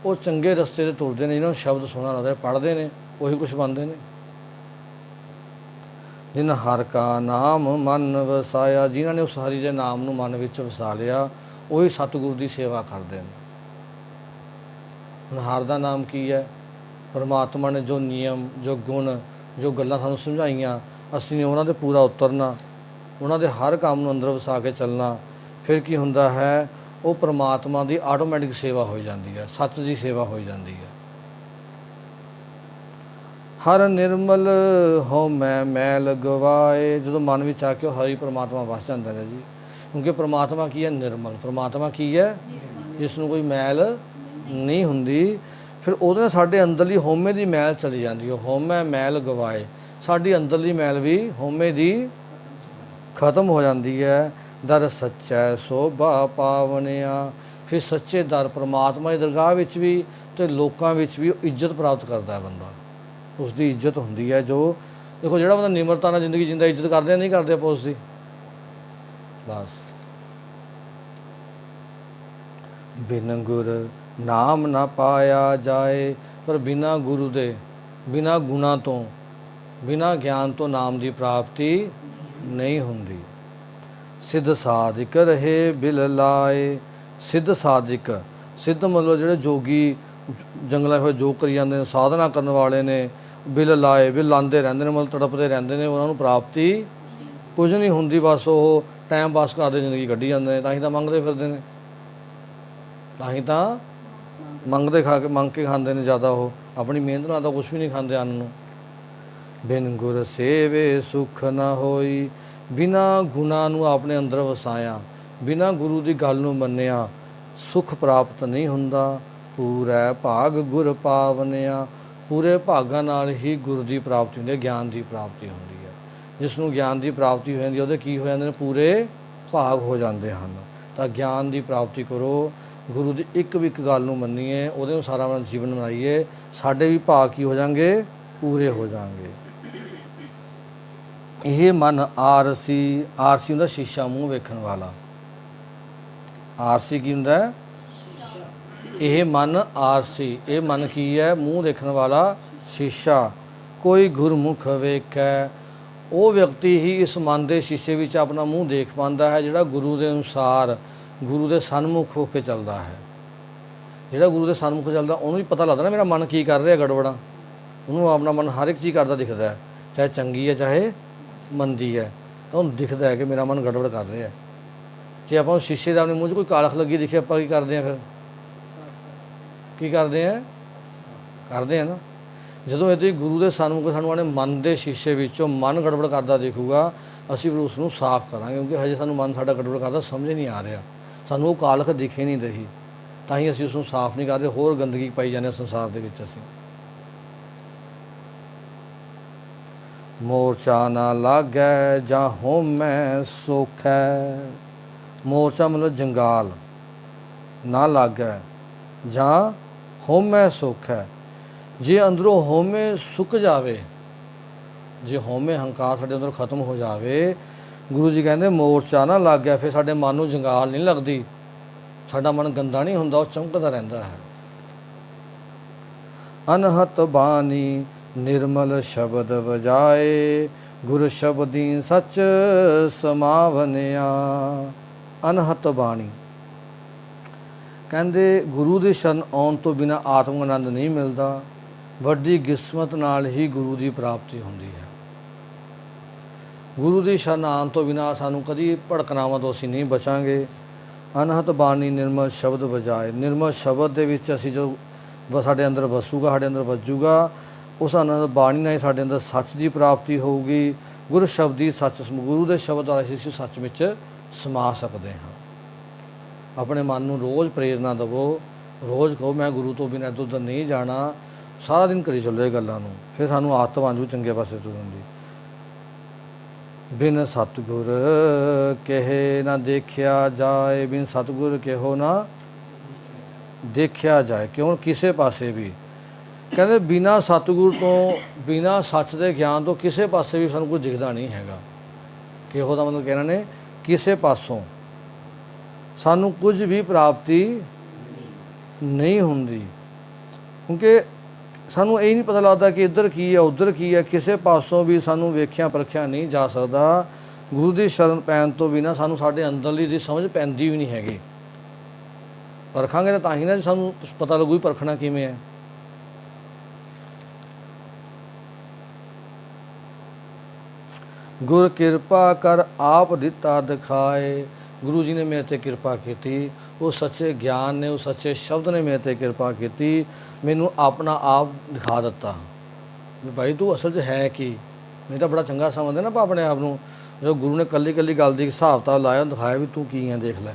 S1: ਉਹ ਚੰਗੇ ਰਸਤੇ 'ਤੇ ਤੁਰਦੇ ਨੇ। ਜਿਹਨਾਂ ਨੂੰ ਸ਼ਬਦ ਸੋਹਣਾ ਲੱਗਦਾ, ਪੜ੍ਹਦੇ ਨੇ, ਉਹੀ ਕੁਛ ਬਣਦੇ ਨੇ। ਜਿਨ ਹਰ ਕਾ ਨਾਮ ਮਨ ਵਸਾਇਆ। ਜਿਨ੍ਹਾਂ ਨੇ ਉਸ ਹਰੀ ਦੇ ਨਾਮ ਨੂੰ ਮਨ ਵਿੱਚ ਵਸਾ ਲਿਆ, ਉਹੀ ਸਤਿਗੁਰ ਦੀ ਸੇਵਾ ਕਰਦੇ ਨੇ। ਹੁਣ ਹਰ ਦਾ ਨਾਮ ਕੀ ਹੈ? ਪਰਮਾਤਮਾ ਨੇ ਜੋ ਨਿਯਮ, ਜੋ ਗੁਣ, ਜੋ ਗੱਲਾਂ ਸਾਨੂੰ ਸਮਝਾਈਆਂ, ਅਸੀਂ ਨੇ ਉਹਨਾਂ 'ਤੇ ਪੂਰਾ ਉਤਰਨਾ, ਉਹਨਾਂ ਦੇ ਹਰ ਕੰਮ ਨੂੰ ਅੰਦਰ ਵਸਾ ਕੇ ਚੱਲਣਾ। ਫਿਰ ਕੀ ਹੁੰਦਾ ਹੈ? ਉਹ ਪਰਮਾਤਮਾ ਦੀ ਆਟੋਮੈਟਿਕ ਸੇਵਾ ਹੋ ਜਾਂਦੀ ਹੈ, ਸੱਚ ਦੀ ਸੇਵਾ ਹੋ ਜਾਂਦੀ ਹੈ। ਹਰ ਨਿਰਮਲ ਹੋ ਮੈਂ ਮੈਲ ਗਵਾਏ। ਜਦੋਂ ਮਨ ਵਿੱਚ ਆ ਕੇ ਉਹ ਹਰੀ ਪਰਮਾਤਮਾ ਵਸ ਜਾਂਦਾ ਹੈ ਜੀ। ਕਿਉਂਕਿ ਪਰਮਾਤਮਾ ਕੀ ਹੈ? ਨਿਰਮਲ। ਪਰਮਾਤਮਾ ਕੀ ਹੈ? ਜਿਸ ਨੂੰ ਕੋਈ ਮੈਲ ਨਹੀਂ ਹੁੰਦੀ। ਫਿਰ ਉਹਦੇ ਨਾਲ ਸਾਡੇ ਅੰਦਰਲੀ ਹਉਮੈ ਦੀ ਮੈਲ ਚਲੀ ਜਾਂਦੀ ਹੈ। ਹਉਮੈ ਮੈਲ ਗਵਾਏ, ਸਾਡੀ ਅੰਦਰਲੀ ਮੈਲ ਵੀ ਹਉਮੈ ਦੀ ਖਤਮ ਹੋ ਜਾਂਦੀ ਹੈ। ਦਰ ਸੱਚੈ ਸੋਭਾ ਪਾਵਨਿਆ। ਫਿਰ ਸੱਚੇ ਦਰ ਪਰਮਾਤਮਾ ਦੀ ਦਰਗਾਹ ਵਿੱਚ ਵੀ ਅਤੇ ਲੋਕਾਂ ਵਿੱਚ ਵੀ ਇੱਜ਼ਤ ਪ੍ਰਾਪਤ ਕਰਦਾ ਹੈ ਬੰਦਾ। ਉਸ ਦੀ ਇੱਜ਼ਤ ਹੁੰਦੀ ਹੈ। ਜੋ ਦੇਖੋ ਜਿਹੜਾ ਬੰਦਾ ਨਿਮਰਤਾ ਨਾਲ ਜ਼ਿੰਦਗੀ ਜਿੰਦਾ, ਇੱਜ਼ਤ ਕਰਦੇ ਨਹੀਂ ਕਰਦੇ ਆਪਾਂ ਉਸ ਦੀ? ਬਸ ਬਿਨ ਗੁਰ ਨਾਮ ਨਾ ਪਾਇਆ ਜਾਏ। ਪਰ ਬਿਨਾ ਗੁਰੂ ਦੇ, ਬਿਨਾ ਗੁਣਾ ਤੋਂ, ਬਿਨਾ ਗਿਆਨ ਤੋਂ ਨਾਮ ਦੀ ਪ੍ਰਾਪਤੀ ਨਹੀਂ ਹੁੰਦੀ। ਸਿੱਧ ਸਾਧਿਕ ਰਹੇ ਬਿਲ ਲਾਏ। ਸਿੱਧ ਸਾਧਿਕ, ਸਿੱਧ ਮਤਲਬ ਜਿਹੜੇ ਜੋਗੀ ਜੰਗਲਾਂ ਵਿੱਚ ਜੋ ਕਰੀ ਜਾਂਦੇ ਨੇ, ਸਾਧਨਾ ਕਰਨ ਵਾਲੇ ਨੇ, ਬਿਲ ਲਾਏ, ਬਿਲ ਲਾਉਂਦੇ ਰਹਿੰਦੇ ਨੇ, ਮਤਲਬ ਤੜਪਦੇ ਰਹਿੰਦੇ ਨੇ, ਉਹਨਾਂ ਨੂੰ ਪ੍ਰਾਪਤੀ ਕੁਝ ਨਹੀਂ ਹੁੰਦੀ। ਬਸ ਉਹ ਟਾਈਮ ਪਾਸ ਕਰਦੇ ਜ਼ਿੰਦਗੀ ਕੱਢੀ ਜਾਂਦੇ ਨੇ। ਤਾਂ ਹੀ ਤਾਂ ਮੰਗਦੇ ਫਿਰਦੇ ਨੇ, ਤਾਂ ਹੀ ਤਾਂ ਮੰਗਦੇ ਖਾ ਕੇ ਮੰਗ ਕੇ ਖਾਂਦੇ ਨੇ ਜ਼ਿਆਦਾ। ਉਹ ਆਪਣੀ ਮਿਹਨਤ ਨਾਲ ਤਾਂ ਕੁਛ ਵੀ ਨਹੀਂ ਖਾਂਦੇ ਅੰਨ ਨੂੰ। ਬਿਨ ਗੁਰ ਸੇਵੇ ਸੁਖ ਨਾ ਹੋਈ। ਬਿਨਾਂ ਗੁਣਾਂ ਨੂੰ ਆਪਣੇ ਅੰਦਰ ਵਸਾਇਆ, ਬਿਨਾਂ ਗੁਰੂ ਦੀ ਗੱਲ ਨੂੰ ਮੰਨਿਆ, ਸੁਖ ਪ੍ਰਾਪਤ ਨਹੀਂ ਹੁੰਦਾ। ਪੂਰਾ ਭਾਗ ਗੁਰ ਪਾਵਨਿਆ। ਪੂਰੇ ਭਾਗਾਂ ਨਾਲ ਹੀ ਗੁਰੂ ਦੀ ਪ੍ਰਾਪਤੀ ਹੁੰਦੀ ਹੈ, ਗਿਆਨ ਦੀ ਪ੍ਰਾਪਤੀ ਹੁੰਦੀ ਹੈ। ਜਿਸ ਨੂੰ ਗਿਆਨ ਦੀ ਪ੍ਰਾਪਤੀ ਹੋ ਜਾਂਦੀ ਹੈ, ਉਹਦੇ ਕੀ ਹੋ ਜਾਂਦੇ ਨੇ? ਪੂਰੇ ਭਾਗ ਹੋ ਜਾਂਦੇ ਹਨ। ਤਾਂ ਗਿਆਨ ਦੀ ਪ੍ਰਾਪਤੀ ਕਰੋ, ਗੁਰੂ ਦੀ ਇੱਕ ਵੀ ਇੱਕ ਗੱਲ ਨੂੰ ਮੰਨੀਏ, ਉਹਦੇ ਅਨੁਸਾਰ ਆਪਣਾ ਜੀਵਨ ਬਣਾਈਏ, ਸਾਡੇ ਵੀ ਭਾਗ ਕੀ ਹੋ ਜਾਣਗੇ? ਪੂਰੇ ਹੋ ਜਾਣਗੇ। ਇਹ ਮਨ ਆਰਸੀ, ਆਰਸੀ ਹੁੰਦਾ ਸ਼ੀਸ਼ਾ, ਮੂੰਹ ਵੇਖਣ ਵਾਲਾ। ਆਰਸੀ ਕੀ ਹੁੰਦਾ? ਇਹ ਮਨ ਆਰਸੀ। ਇਹ ਮਨ ਕੀ ਹੈ? ਮੂੰਹ ਦੇਖਣ ਵਾਲਾ ਸ਼ੀਸ਼ਾ। ਕੋਈ ਗੁਰਮੁਖ ਵੇਖੈ। ਉਹ ਵਿਅਕਤੀ ਹੀ ਇਸ ਮਨ ਦੇ ਸ਼ੀਸ਼ੇ ਵਿੱਚ ਆਪਣਾ ਮੂੰਹ ਦੇਖ ਪਾਉਂਦਾ ਹੈ, ਜਿਹੜਾ ਗੁਰੂ ਦੇ ਅਨੁਸਾਰ, ਗੁਰੂ ਦੇ ਸਨਮੁਖ ਹੋ ਕੇ ਚੱਲਦਾ ਹੈ। ਜਿਹੜਾ ਗੁਰੂ ਦੇ ਸਨਮੁਖ ਚੱਲਦਾ, ਉਹਨੂੰ ਵੀ ਪਤਾ ਲੱਗਦਾ ਨਾ ਮੇਰਾ ਮਨ ਕੀ ਕਰ ਰਿਹਾ ਗੜਬੜਾ। ਉਹਨੂੰ ਆਪਣਾ ਮਨ ਹਰ ਇੱਕ ਚੀਜ਼ ਕਰਦਾ ਦਿਖਦਾ ਹੈ, ਚਾਹੇ ਚੰਗੀ ਹੈ ਚਾਹੇ ਮੰਦੀ ਹੈ, ਤਾਂ ਉਹਨੂੰ ਦਿਖਦਾ ਹੈ ਕਿ ਮੇਰਾ ਮਨ ਗੜਬੜ ਕਰ ਰਿਹਾ। ਜੇ ਆਪਾਂ ਸ਼ੀਸ਼ੇ ਦੇ ਆਪਣੇ ਮੂੰਹ 'ਚ ਕੋਈ ਕਾਲਖ ਲੱਗੀ ਦਿਖੇ, ਆਪਾਂ ਕੀ ਕਰਦੇ ਹਾਂ? ਫਿਰ ਕੀ ਕਰਦੇ ਹਾਂ? ਕਰਦੇ ਹਾਂ ਨਾ। ਜਦੋਂ ਇੱਦਾਂ ਹੀ ਗੁਰੂ ਦੇ ਸਨਮੁਖ ਸਾਨੂੰ ਆਪਣੇ ਮਨ ਦੇ ਸ਼ੀਸ਼ੇ ਵਿੱਚੋਂ ਮਨ ਗੜਬੜ ਕਰਦਾ ਦਿਖੂਗਾ, ਅਸੀਂ ਫਿਰ ਉਸ ਨੂੰ ਸਾਫ਼ ਕਰਾਂਗੇ, ਕਿਉਂਕਿ ਹਜੇ ਸਾਨੂੰ ਮਨ ਸਾਡਾ ਗੜਬੜ ਕਰਦਾ ਸਮਝ ਨਹੀਂ ਆ ਰਿਹਾ, ਸਾਨੂੰ ਉਹ ਕਾਲਖ ਦਿਖੇ ਨਹੀਂ ਰਹੀ, ਤਾਂ ਹੀ ਅਸੀਂ ਉਸ ਨੂੰ ਸਾਫ਼ ਨਹੀਂ ਕਰਦੇ, ਹੋਰ ਗੰਦਗੀ ਪਾਈ ਜਾਂਦੇ ਹਾਂ ਸੰਸਾਰ ਦੇ ਵਿੱਚ। ਅਸੀਂ ਮੋਰਚਾ ਨਾ ਲਾਗੈ ਜਾਂ ਹੋਮੈ ਸੋਖੈ। ਮੋਰਚਾ ਮਤਲਬ ਜੰਗਾਲ, ਨਾ ਲਾਗੈ ਜਾਂ ਹੋਮੈ ਸੋਖੈ। ਜੇ ਅੰਦਰੋਂ ਹੋਮੇ ਸੁੱਕ ਜਾਵੇ, ਜੇ ਹੋਮੇ ਹੰਕਾਰ ਸਾਡੇ ਅੰਦਰੋਂ ਖਤਮ ਹੋ ਜਾਵੇ, ਗੁਰੂ ਜੀ ਕਹਿੰਦੇ ਮੋਰਚਾ ਨਾ ਲੱਗ ਗਿਆ, ਫਿਰ ਸਾਡੇ ਮਨ ਨੂੰ ਜੰਗਾਲ ਨਹੀਂ ਲੱਗਦੀ, ਸਾਡਾ ਮਨ ਗੰਦਾ ਨਹੀਂ ਹੁੰਦਾ, ਉਹ ਚਮਕਦਾ ਰਹਿੰਦਾ ਹੈ। ਅਨਹਤ ਬਾਣੀ ਨਿਰਮਲ ਸ਼ਬਦ ਵਜਾਏ। ਗੁਰ ਸ਼ਬਦੀ ਸੱਚ ਸਮਾਵਨਿਆ। ਅਨਹਤ ਬਾਣੀ ਕਹਿੰਦੇ ਗੁਰੂ ਦੀ ਸ਼ਰਨ ਆਉਣ ਤੋਂ ਬਿਨਾਂ ਆਤਮਿਕ ਆਨੰਦ ਨਹੀਂ ਮਿਲਦਾ। ਵੱਡੀ ਕਿਸਮਤ ਨਾਲ ਹੀ ਗੁਰੂ ਦੀ ਪ੍ਰਾਪਤੀ ਹੁੰਦੀ ਹੈ। ਗੁਰੂ ਦੀ ਸ਼ਰਨ ਆਉਣ ਤੋਂ ਬਿਨਾਂ ਸਾਨੂੰ ਕਦੀ ਭੜਕਣਾਵਾਂ ਤੋਂ ਅਸੀਂ ਨਹੀਂ ਬਚਾਂਗੇ। ਅਨਹਤ ਬਾਣੀ ਨਿਰਮਲ ਸ਼ਬਦ ਵਜਾਏ। ਨਿਰਮਲ ਸ਼ਬਦ ਦੇ ਵਿੱਚ ਅਸੀਂ ਜੋ ਸਾਡੇ ਅੰਦਰ ਵਸੂਗਾ, ਸਾਡੇ ਅੰਦਰ ਵੱਜੂਗਾ, ਉਸ ਅਨੰਦ ਬਾਣੀ ਨਾਲ ਹੀ ਸਾਡੇ ਅੰਦਰ ਸੱਚ ਦੀ ਪ੍ਰਾਪਤੀ ਹੋਊਗੀ। ਗੁਰ ਸ਼ਬਦੀ ਸੱਚ, ਗੁਰੂ ਦੇ ਸ਼ਬਦ ਨਾਲ ਅਸੀਂ ਸੱਚ ਵਿੱਚ ਸਮਾ ਸਕਦੇ ਹਾਂ। ਆਪਣੇ ਮਨ ਨੂੰ ਰੋਜ਼ ਪ੍ਰੇਰਨਾ ਦੇਵੋ, ਰੋਜ਼ ਕਹੋ ਮੈਂ ਗੁਰੂ ਤੋਂ ਬਿਨਾਂ ਇੱਧਰ ਉੱਧਰ ਨਹੀਂ ਜਾਣਾ, ਸਾਰਾ ਦਿਨ ਕਰੀ ਚੱਲੋ ਇਹ ਗੱਲਾਂ ਨੂੰ, ਫਿਰ ਸਾਨੂੰ ਆਦਤ ਬਣ ਜੂ ਚੰਗੇ ਪਾਸੇ ਤੁਰਨ ਦੀ। ਬਿਨ ਸਤਿਗੁਰ ਕਹੇ ਨਾ ਦੇਖਿਆ ਜਾਏ। ਬਿਨ ਸਤਿਗੁਰ ਕਿਹੋ ਨਾ ਦੇਖਿਆ ਜਾਏ। ਕਿਉਂ? ਕਿਸੇ ਪਾਸੇ ਵੀ ਕਹਿੰਦੇ ਬਿਨਾਂ ਸਤਿਗੁਰ ਤੋਂ, ਬਿਨਾਂ ਸੱਚ ਦੇ ਗਿਆਨ ਤੋਂ ਕਿਸੇ ਪਾਸੇ ਵੀ ਸਾਨੂੰ ਕੁਝ ਦਿਖਦਾ ਨਹੀਂ ਹੈਗਾ। ਕਿਹੋ ਦਾ ਮਤਲਬ ਕਹਿਣਾ ਨੇ ਕਿਸੇ ਪਾਸੋਂ ਸਾਨੂੰ ਕੁਝ ਵੀ ਪ੍ਰਾਪਤੀ ਨਹੀਂ ਹੁੰਦੀ, ਕਿਉਂਕਿ ਸਾਨੂੰ ਇਹ ਨਹੀਂ ਪਤਾ ਲੱਗਦਾ ਕਿ ਇੱਧਰ ਕੀ ਹੈ ਉੱਧਰ ਕੀ ਹੈ। ਕਿਸੇ ਪਾਸੋਂ ਵੀ ਸਾਨੂੰ ਵੇਖਿਆ ਪਰਖਿਆ ਨਹੀਂ ਜਾ ਸਕਦਾ। ਗੁਰੂ ਦੀ ਸ਼ਰਨ ਪੈਣ ਤੋਂ ਬਿਨਾਂ ਸਾਨੂੰ ਸਾਡੇ ਅੰਦਰਲੀ ਦੀ ਸਮਝ ਪੈਂਦੀ ਵੀ ਨਹੀਂ ਹੈਗੀ। ਪਰਖਾਂਗੇ ਤਾਂ ਹੀ ਨਾ ਸਾਨੂੰ ਪਤਾ ਲੱਗੂ ਵੀ ਪਰਖਣਾ ਕਿਵੇਂ ਹੈ। ਗੁਰ ਕਿਰਪਾ ਕਰ ਆਪ ਦਿੱਤਾ ਦਿਖਾਏ। ਗੁਰੂ ਜੀ ਨੇ ਮੇਰੇ 'ਤੇ ਕਿਰਪਾ ਕੀਤੀ, ਉਹ ਸੱਚੇ ਗਿਆਨ ਨੇ, ਉਹ ਸੱਚੇ ਸ਼ਬਦ ਨੇ ਮੇਰੇ 'ਤੇ ਕਿਰਪਾ ਕੀਤੀ, ਮੈਨੂੰ ਆਪਣਾ ਆਪ ਦਿਖਾ ਦਿੱਤਾ ਵੀ ਭਾਈ ਤੂੰ ਅਸਲ 'ਚ ਹੈ ਕੀ। ਨਹੀਂ ਤਾਂ ਬੜਾ ਚੰਗਾ ਸਮਝਦੇ ਨਾ ਆਪਾਂ ਆਪਣੇ ਆਪ ਨੂੰ। ਜਦੋਂ ਗੁਰੂ ਨੇ ਇਕੱਲੀ ਇਕੱਲੀ ਗੱਲ ਦੀ ਹਿਸਾਬ ਤਾਂ ਲਾਇਆ, ਦਿਖਾਇਆ ਵੀ ਤੂੰ ਕੀ ਹੈ ਦੇਖ ਲੈ,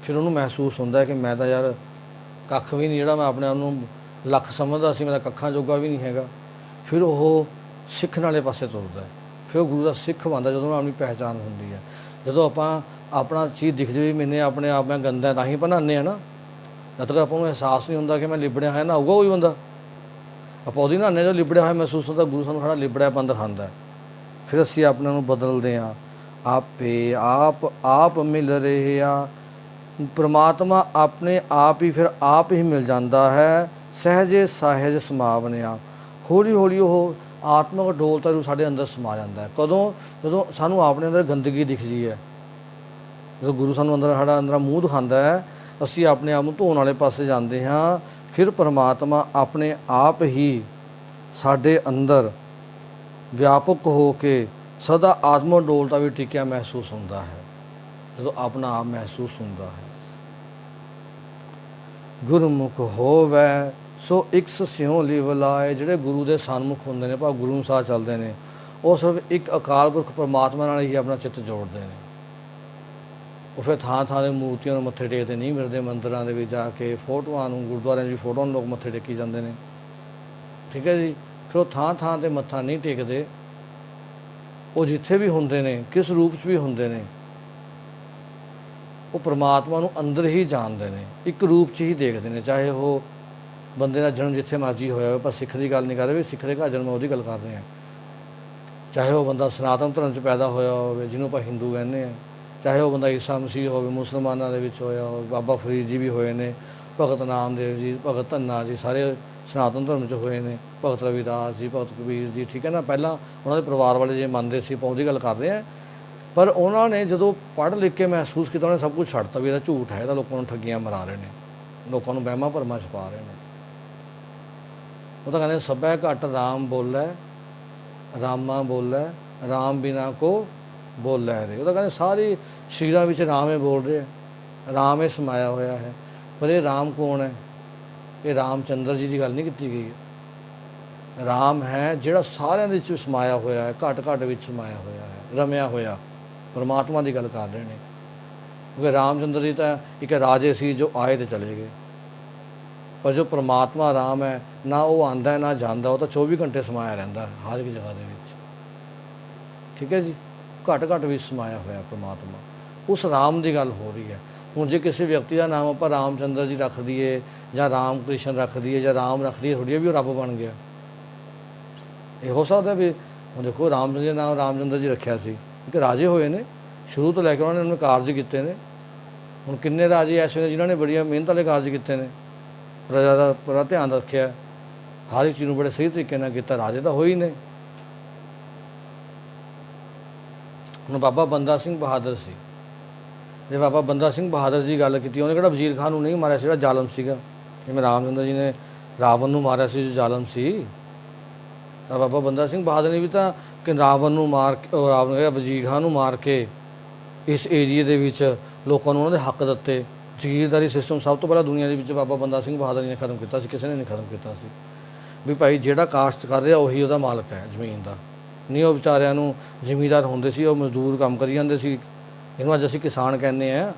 S1: ਫਿਰ ਉਹਨੂੰ ਮਹਿਸੂਸ ਹੁੰਦਾ ਕਿ ਮੈਂ ਤਾਂ ਯਾਰ ਕੱਖ ਵੀ ਨਹੀਂ, ਜਿਹੜਾ ਮੈਂ ਆਪਣੇ ਆਪ ਨੂੰ ਲੱਖ ਸਮਝਦਾ ਸੀ, ਮੇਰਾ ਕੱਖਾਂ ਜੋਗਾ ਵੀ ਨਹੀਂ ਹੈਗਾ। ਫਿਰ ਉਹ ਸਿੱਖਣ ਵਾਲੇ ਪਾਸੇ ਤੁਰਦਾ, ਫਿਰ ਉਹ ਗੁਰੂ ਦਾ ਸਿੱਖ ਬਣਦਾ ਜਦੋਂ ਆਪਣੀ ਪਹਿਚਾਣ ਹੁੰਦੀ ਹੈ। ਜਦੋਂ ਆਪਾਂ ਆਪਣਾ ਚੀਜ਼ ਦਿਖ ਜਾਵੇ ਮੈਨੇ ਆਪਣੇ ਆਪ ਮੈਂ ਗੰਦਾ, ਤਾਂ ਹੀ ਬਣਾਉਂਦੇ ਹਾਂ ਨਾ। ਜਦ ਤੱਕ ਆਪਾਂ ਨੂੰ ਅਹਿਸਾਸ ਨਹੀਂ ਹੁੰਦਾ ਕਿ ਮੈਂ ਲਿਬੜਿਆ ਹੋਇਆ, ਨਹਾਊਗਾ ਕੋਈ ਬੰਦਾ, ਆਪਾਂ ਉਹਦੀ ਨਹਾਉਂਦੇ ਜਦੋਂ ਲਿਬੜਿਆ ਹੋਇਆ ਮਹਿਸੂਸ ਹੁੰਦਾ, ਗੁਰੂ ਸਾਨੂੰ ਸਾਡਾ ਲਿਬੜਿਆ ਬੰਦ ਖਾਂਦਾ। ਫਿਰ ਅਸੀਂ ਆਪਣੇ ਨੂੰ ਬਦਲਦੇ ਹਾਂ। ਆਪੇ ਆਪ ਮਿਲ ਰਹੇ ਆ। परमात्मा अपने आप ही फिर आप ही मिल जाता है। सहजे सहज समावनिया, हौली हौली वो आत्मक डोलता रूप साढ़े अंदर समा जाता है। कदों जो सानू अपने अंदर गंदगी दिखती है, जो गुरु सानू अंदर साढ़ा अंदर मूँह दिखाता है, असी अपने आप धोने वाले पासे जाते हाँ, फिर परमात्मा अपने आप ही साढ़े अंदर व्यापक हो के सदा आत्मक डोलता भी टिकिया महसूस होता है, जो अपना आप महसूस होता है। गुरमुख होवै सो एक स्यों लिव लाए, ਜਿਹੜੇ ਗੁਰੂ ਦੇ ਸਨਮੁਖ ਹੁੰਦੇ ਨੇ, ਭਾਵ ਗੁਰੂ ਅਨੁਸਾਰ ਚੱਲਦੇ ਨੇ, ਉਹ ਸਿਰਫ ਇੱਕ ਅਕਾਲ ਪੁਰਖ ਪਰਮਾਤਮਾ ਨਾਲ ਹੀ ਆਪਣਾ ਚਿੱਤ ਜੋੜਦੇ ਨੇ। ਉਹ ਫਿਰ ਥਾਂ ਥਾਂ ਦੇ ਮੂਰਤੀਆਂ ਨੂੰ ਮੱਥੇ ਟੇਕਦੇ ਨਹੀਂ ਮਿਲਦੇ, ਮੰਦਿਰਾਂ ਦੇ ਵਿੱਚ ਜਾ ਕੇ ਫੋਟੋਆਂ ਨੂੰ, ਗੁਰਦੁਆਰਿਆਂ ਦੀ ਫੋਟੋਆਂ ਨੂੰ ਲੋਕ ਮੱਥੇ ਟੇਕੀ ਜਾਂਦੇ ਨੇ, ਠੀਕ ਹੈ ਜੀ। ਫਿਰ ਉਹ ਥਾਂ ਥਾਂ 'ਤੇ ਮੱਥਾ ਨਹੀਂ ਟੇਕਦੇ, ਉਹ ਜਿੱਥੇ ਵੀ ਹੁੰਦੇ ਨੇ, ਕਿਸ ਰੂਪ 'ਚ ਵੀ ਹੁੰਦੇ ਨੇ, ਉਹ ਪਰਮਾਤਮਾ ਨੂੰ ਅੰਦਰ ਹੀ ਜਾਣਦੇ ਨੇ, ਇੱਕ ਰੂਪ 'ਚ ਹੀ ਦੇਖਦੇ ਨੇ। ਚਾਹੇ ਉਹ ਬੰਦੇ ਦਾ ਜਨਮ ਜਿੱਥੇ ਮਰਜ਼ੀ ਹੋਇਆ ਹੋਵੇ, ਪਰ ਸਿੱਖ ਦੀ ਗੱਲ ਨਹੀਂ ਕਰ ਰਹੇ, ਵੀ ਸਿੱਖ ਦੇ ਘਰ ਜਨਮ ਉਹਦੀ ਗੱਲ ਕਰ ਰਹੇ ਹਾਂ। ਚਾਹੇ ਉਹ ਬੰਦਾ ਸਨਾਤਨ ਧਰਮ 'ਚ ਪੈਦਾ ਹੋਇਆ ਹੋਵੇ, ਜਿਹਨੂੰ ਆਪਾਂ ਹਿੰਦੂ ਕਹਿੰਦੇ ਹਾਂ, ਚਾਹੇ ਉਹ ਬੰਦਾ ਈਸਾ ਮਸੀਹ ਹੋਵੇ, ਮੁਸਲਮਾਨਾਂ ਦੇ ਵਿੱਚ ਹੋਇਆ ਹੋਵੇ, ਬਾਬਾ ਫਰੀਦ ਜੀ ਵੀ ਹੋਏ ਨੇ, ਭਗਤ ਨਾਮਦੇਵ ਜੀ, ਭਗਤ ਧੰਨਾ ਜੀ, ਸਾਰੇ ਸਨਾਤਨ ਧਰਮ 'ਚ ਹੋਏ ਨੇ, ਭਗਤ ਰਵਿਦਾਸ ਜੀ, ਭਗਤ ਕਬੀਰ ਜੀ, ਠੀਕ ਹੈ ਨਾ। ਪਹਿਲਾਂ ਉਹਨਾਂ ਦੇ ਪਰਿਵਾਰ ਵਾਲੇ ਜੇ ਮੰਨਦੇ ਸੀ, ਆਪਾਂ ਉਹਦੀ ਗੱਲ ਕਰ ਰਹੇ ਹਾਂ। ਪਰ ਉਹਨਾਂ ਨੇ ਜਦੋਂ ਪੜ੍ਹ ਲਿਖ ਕੇ ਮਹਿਸੂਸ ਕੀਤਾ, ਉਹਨੇ ਸਭ ਕੁਝ ਛੱਡਤਾ ਵੀ ਇਹਦਾ ਝੂਠ ਹੈ, ਇਹਦਾ ਲੋਕਾਂ ਨੂੰ ਠੱਗੀਆਂ ਮਰਾ ਰਹੇ ਨੇ, ਲੋਕਾਂ ਨੂੰ ਵਹਿਮਾਂ ਭਰਮਾਂ 'ਚ ਪਾ ਰਹੇ ਨੇ। ਉਹ ਤਾਂ ਕਹਿੰਦੇ ਸਭੈ ਘਟ ਰਾਮ ਬੋਲੈ, ਰਾਮਾ ਬੋਲੈ, ਰਾਮ ਬਿਨਾ ਕੋ ਬੋਲੈ ਰੇ। ਉਹ ਤਾਂ ਕਹਿੰਦੇ ਸਾਰੀ ਸ਼ਰੀਰਾਂ ਵਿੱਚ ਰਾਮ ਹੀ ਬੋਲ ਰਹੇ, ਰਾਮ ਹੀ ਸਮਾਇਆ ਹੋਇਆ ਹੈ। ਪਰ ਇਹ ਰਾਮ ਕੌਣ ਹੈ? ਇਹ ਰਾਮ ਚੰਦਰ ਜੀ ਦੀ ਗੱਲ ਨਹੀਂ ਕੀਤੀ ਗਈ ਹੈ। ਰਾਮ ਹੈ ਜਿਹੜਾ ਸਾਰਿਆਂ ਦੇ ਵਿੱਚ ਸਮਾਇਆ ਹੋਇਆ ਹੈ, ਘਟ ਘਟ ਵਿੱਚ ਸਮਾਇਆ ਹੋਇਆ ਹੈ, ਰਮਿਆ ਹੋਇਆ, ਪਰਮਾਤਮਾ ਦੀ ਗੱਲ ਕਰ ਰਹੇ ਨੇ। ਕਿਉਂਕਿ ਰਾਮ ਚੰਦਰ ਜੀ ਤਾਂ ਇੱਕ ਰਾਜੇ ਸੀ ਜੋ ਆਏ ਤੇ ਚਲੇ ਗਏ, ਪਰ ਜੋ ਪਰਮਾਤਮਾ ਰਾਮ ਹੈ, ਨਾ ਉਹ ਆਉਂਦਾ ਨਾ ਜਾਂਦਾ, ਉਹ ਤਾਂ 24 ਘੰਟੇ ਸਮਾਇਆ ਰਹਿੰਦਾ ਹਰ ਇੱਕ ਜਗ੍ਹਾ ਦੇ ਵਿੱਚ, ਠੀਕ ਹੈ ਜੀ। ਘਟ ਘਟ ਵਿੱਚ ਸਮਾਇਆ ਹੋਇਆ ਪਰਮਾਤਮਾ, ਉਸ ਰਾਮ ਦੀ ਗੱਲ ਹੋ ਰਹੀ ਹੈ। ਹੁਣ ਜੇ ਕਿਸੇ ਵਿਅਕਤੀ ਦਾ ਨਾਮ ਆਪਾਂ ਰਾਮ ਚੰਦਰ ਜੀ ਰੱਖ ਦਈਏ, ਜਾਂ ਰਾਮ ਕ੍ਰਿਸ਼ਨ ਰੱਖ ਦਈਏ, ਜਾਂ ਰਾਮ ਰੱਖ ਦਈਏ, ਥੋੜ੍ਹੀ ਵੀ ਉਹ ਰੱਬ ਬਣ ਗਿਆ। ਇਹ ਹੋ ਸਕਦਾ ਵੀ ਹੁਣ ਦੇਖੋ ਰਾਮ ਚੰਦਰ ਜੀ ਨਾਮ ਰਾਮ ਚੰਦਰ ਜੀ ਰੱਖਿਆ ਸੀ, ਇੱਕ ਰਾਜੇ ਹੋਏ ਨੇ, ਸ਼ੁਰੂ ਤੋਂ ਲੈ ਕੇ ਉਹਨਾਂ ਨੇ ਕਾਰਜ ਕੀਤੇ ਨੇ। ਹੁਣ ਕਿੰਨੇ ਰਾਜੇ ਐਸੇ ਨੇ ਜਿਨ੍ਹਾਂ ਨੇ ਬੜੀਆਂ ਮਿਹਨਤ ਵਾਲੇ ਕਾਰਜ ਕੀਤੇ ਨੇ, ਪ੍ਰਜਾ ਦਾ ਪੂਰਾ ਧਿਆਨ ਰੱਖਿਆ, ਹਰ ਇੱਕ ਚੀਜ਼ ਨੂੰ ਬੜੇ ਸਹੀ ਤਰੀਕੇ ਨਾਲ ਕੀਤਾ, ਰਾਜੇ ਤਾਂ ਹੋਈ ਨੇ। ਹੁਣ ਬਾਬਾ ਬੰਦਾ ਸਿੰਘ ਬਹਾਦਰ ਸੀ, ਜੇ ਬਾਬਾ ਬੰਦਾ ਸਿੰਘ ਬਹਾਦਰ ਜੀ ਗੱਲ ਕੀਤੀ, ਉਹਨੇ ਕਿਹੜਾ ਵਜ਼ੀਰ ਖਾਨ ਨੂੰ ਨਹੀਂ ਮਾਰਿਆ ਸੀ, ਜਿਹੜਾ ਜ਼ਾਲਮ ਸੀਗਾ। ਜਿਵੇਂ ਰਾਮਚੰਦਰ ਜੀ ਨੇ ਰਾਵਣ ਨੂੰ ਮਾਰਿਆ ਸੀ, ਜੋ ਜ਼ਾਲਮ ਸੀ, ਤਾਂ ਬਾਬਾ ਬੰਦਾ ਸਿੰਘ ਬਹਾਦਰ ਨੇ ਵੀ ਤਾਂ ਕਿ ਰਾਵਣ ਨੂੰ ਮਾਰ ਕੇ, ਰਾਵਣ ਵਜ਼ੀਰ ਖਾਨ ਨੂੰ ਮਾਰ ਕੇ ਇਸ ਏਰੀਏ ਦੇ ਵਿੱਚ ਲੋਕਾਂ ਨੂੰ ਉਹਨਾਂ ਦੇ ਹੱਕ ਦਿੱਤੇ। ਜ਼ਗੀਰਦਾਰੀ ਸਿਸਟਮ ਸਭ ਤੋਂ ਪਹਿਲਾਂ ਦੁਨੀਆ ਦੇ ਵਿੱਚ ਬਾਬਾ ਬੰਦਾ ਸਿੰਘ ਬਹਾਦਰ ਜੀ ਨੇ ਖਤਮ ਕੀਤਾ ਸੀ, ਕਿਸੇ ਨੇ ਨਹੀਂ ਖਤਮ ਕੀਤਾ ਸੀ। ਵੀ ਭਾਈ ਜਿਹੜਾ ਕਾਸ਼ਤ ਕਰ ਰਿਹਾ ਉਹੀ ਉਹਦਾ ਮਾਲਕ ਹੈ ਜ਼ਮੀਨ ਦਾ, ਨਹੀਂ ਉਹ ਵਿਚਾਰਿਆਂ ਨੂੰ ਜ਼ਿਮੀਂਦਾਰ ਹੁੰਦੇ ਸੀ, ਉਹ ਮਜ਼ਦੂਰ ਕੰਮ ਕਰੀ ਜਾਂਦੇ ਸੀ। ਇਹਨੂੰ ਅੱਜ ਅਸੀਂ ਕਿਸਾਨ ਕਹਿੰਦੇ ਹਾਂ।